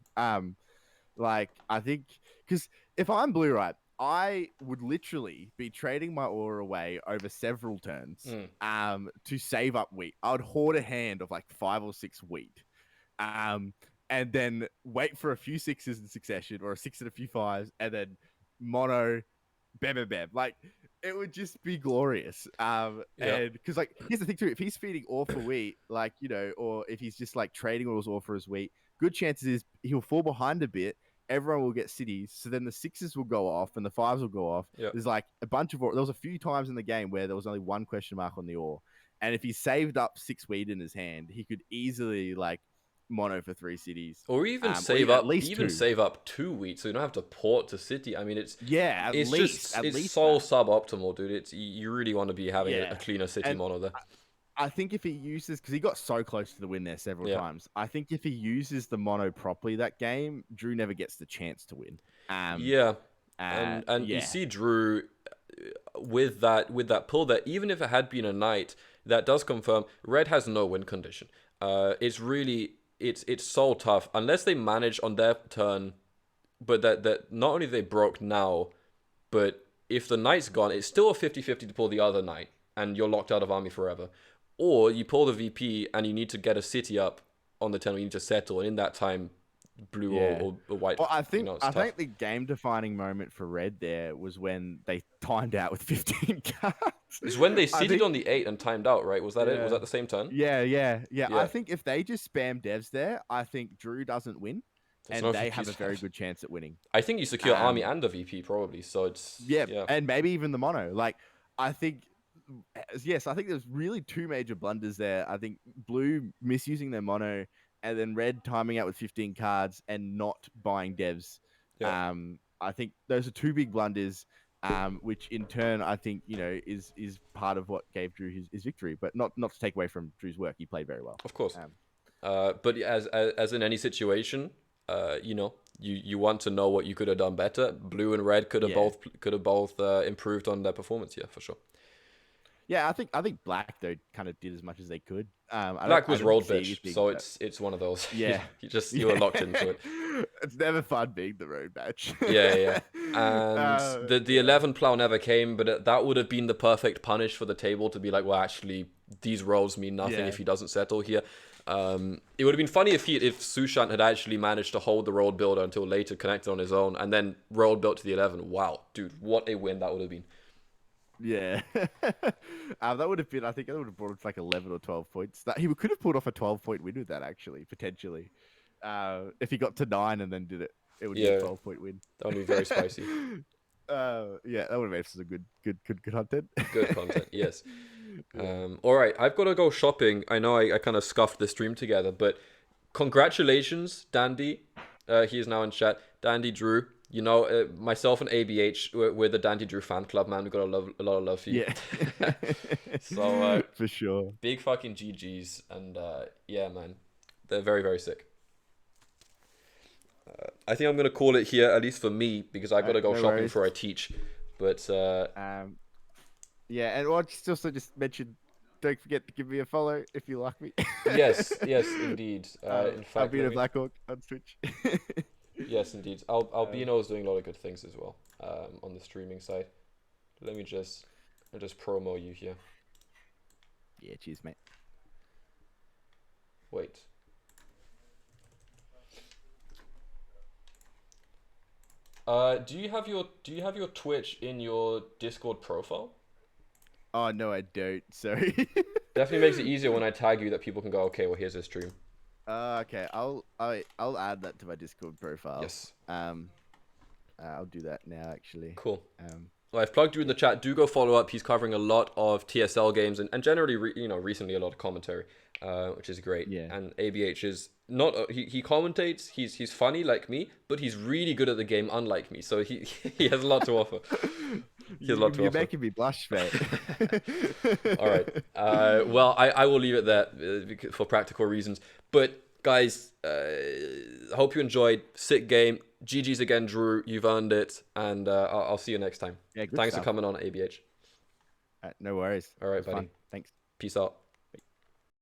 Like I think because if I'm Blue, right, I would literally be trading my aura away over several turns to save up wheat. I would hoard a hand of like 5 or 6 wheat. And then wait for a few 6s in succession or a 6 and a few 5s, and then mono, bam. Like it would just be glorious. And because like here's the thing too, if he's feeding ore for wheat, like you know, or if he's just like trading all his ore for his wheat, good chances is he'll fall behind a bit. Everyone will get cities, so then the 6s will go off and the 5s will go off. Yep. There's like a bunch of ore. There was a few times in the game where there was only one question mark on the ore, and if he saved up 6 wheat in his hand, he could easily like mono for 3 cities, or even or save at up, least 2. save up 2 wheat, so you don't have to port to city. I mean, it's at it's least so that. suboptimal, dude. It's you really want to be having Yeah. a cleaner city And mono there. I think if he uses, because he got so close to the win there several times, I think if he uses the mono properly that game, Drew never gets the chance to win. And you see Drew with that pull there, even if it had been a knight, that does confirm red has no win condition. It's really it's so tough unless they manage on their turn, but that not only they broke now, but if the knight's gone, it's still a 50-50 to pull the other knight, and you're locked out of army forever. Or you pull the VP and you need to get a city up on the turn, you need to settle, and in that time, blue or white. Well, I think I think the game defining moment for red there was when they timed out with 15 cards. It's when they seated on the 8 and timed out, right? Was that it? Was that the same turn? Yeah. I think if they just spam devs there, I think Drew doesn't win. And they have a very good chance at winning. I think you secure army and the VP probably, so it's yeah, and maybe even the mono. Like I think there's really 2 major blunders there. I think blue misusing their mono, and then red timing out with 15 cards and not buying devs. Yeah. I think those are 2 big blunders, which in turn I think is part of what gave Drew his victory. But not to take away from Drew's work, he played very well. Of course. But as in any situation, you want to know what you could have done better. Blue and red could have both improved on their performance here for sure. Yeah, I think Black though kind of did as much as they could. Black I was don't rolled see bitch, being so that- it's one of those. yeah, You were locked into it. It's never fun being the road match. Yeah. And the Yeah. 11 plow never came, but that would have been the perfect punish for the table to be like, well, actually, these rolls mean nothing Yeah. if he doesn't settle here. It would have been funny if Sushant had actually managed to hold the rolled builder until later, connected on his own, and then rolled built to the 11. Wow, dude, what a win that would have been. Yeah, that would have been. I think that would have brought him to like 11 or 12 points. That he could have pulled off a 12-point win with that actually, potentially. If he got to 9 and then did it, it would be a 12-point win. That would be very spicy. Yeah, that would have made some good content. Good content, yes. All right, I've got to go shopping. I know I kind of scuffed the stream together, but congratulations, Dandy. He is now in chat. Dandy Drew. You know, myself and ABH, we're the Dandy Drew fan club, man. We've got a lot of love for you. Yeah. So, for sure. Big fucking GGs. And yeah, man. They're very, very sick. I think I'm going to call it here, at least for me, because I've got to go shopping before I teach. But, yeah, and I'll just mention, don't forget to give me a follow if you like me. yes, indeed. In fact, AlbinoBlackHawk on Twitch. Yes, indeed. Albino is doing a lot of good things as well on the streaming side. Let me just promo you here. Yeah, cheers, mate. Wait. Do you have your Twitch in your Discord profile? Oh no, I don't. Sorry. Definitely makes it easier when I tag you that people can go, okay, well here's his stream. Okay, I'll add that to my Discord profile. Yes. I'll do that now actually. Cool. Well, I've plugged you in the chat. Do go follow up. He's covering a lot of TSL games and generally, recently a lot of commentary, which is great. Yeah. And ABH is not he commentates. He's funny like me, but he's really good at the game, unlike me. So he has a lot to offer. You're making me blush, mate. All right. Well, I will leave it there for practical reasons. But guys, hope you enjoyed. Sick game. GG's again, Drew. You've earned it, and I'll see you next time. Yeah, Thanks for coming on, ABH. No worries. All right, buddy. Fun. Thanks. Peace out.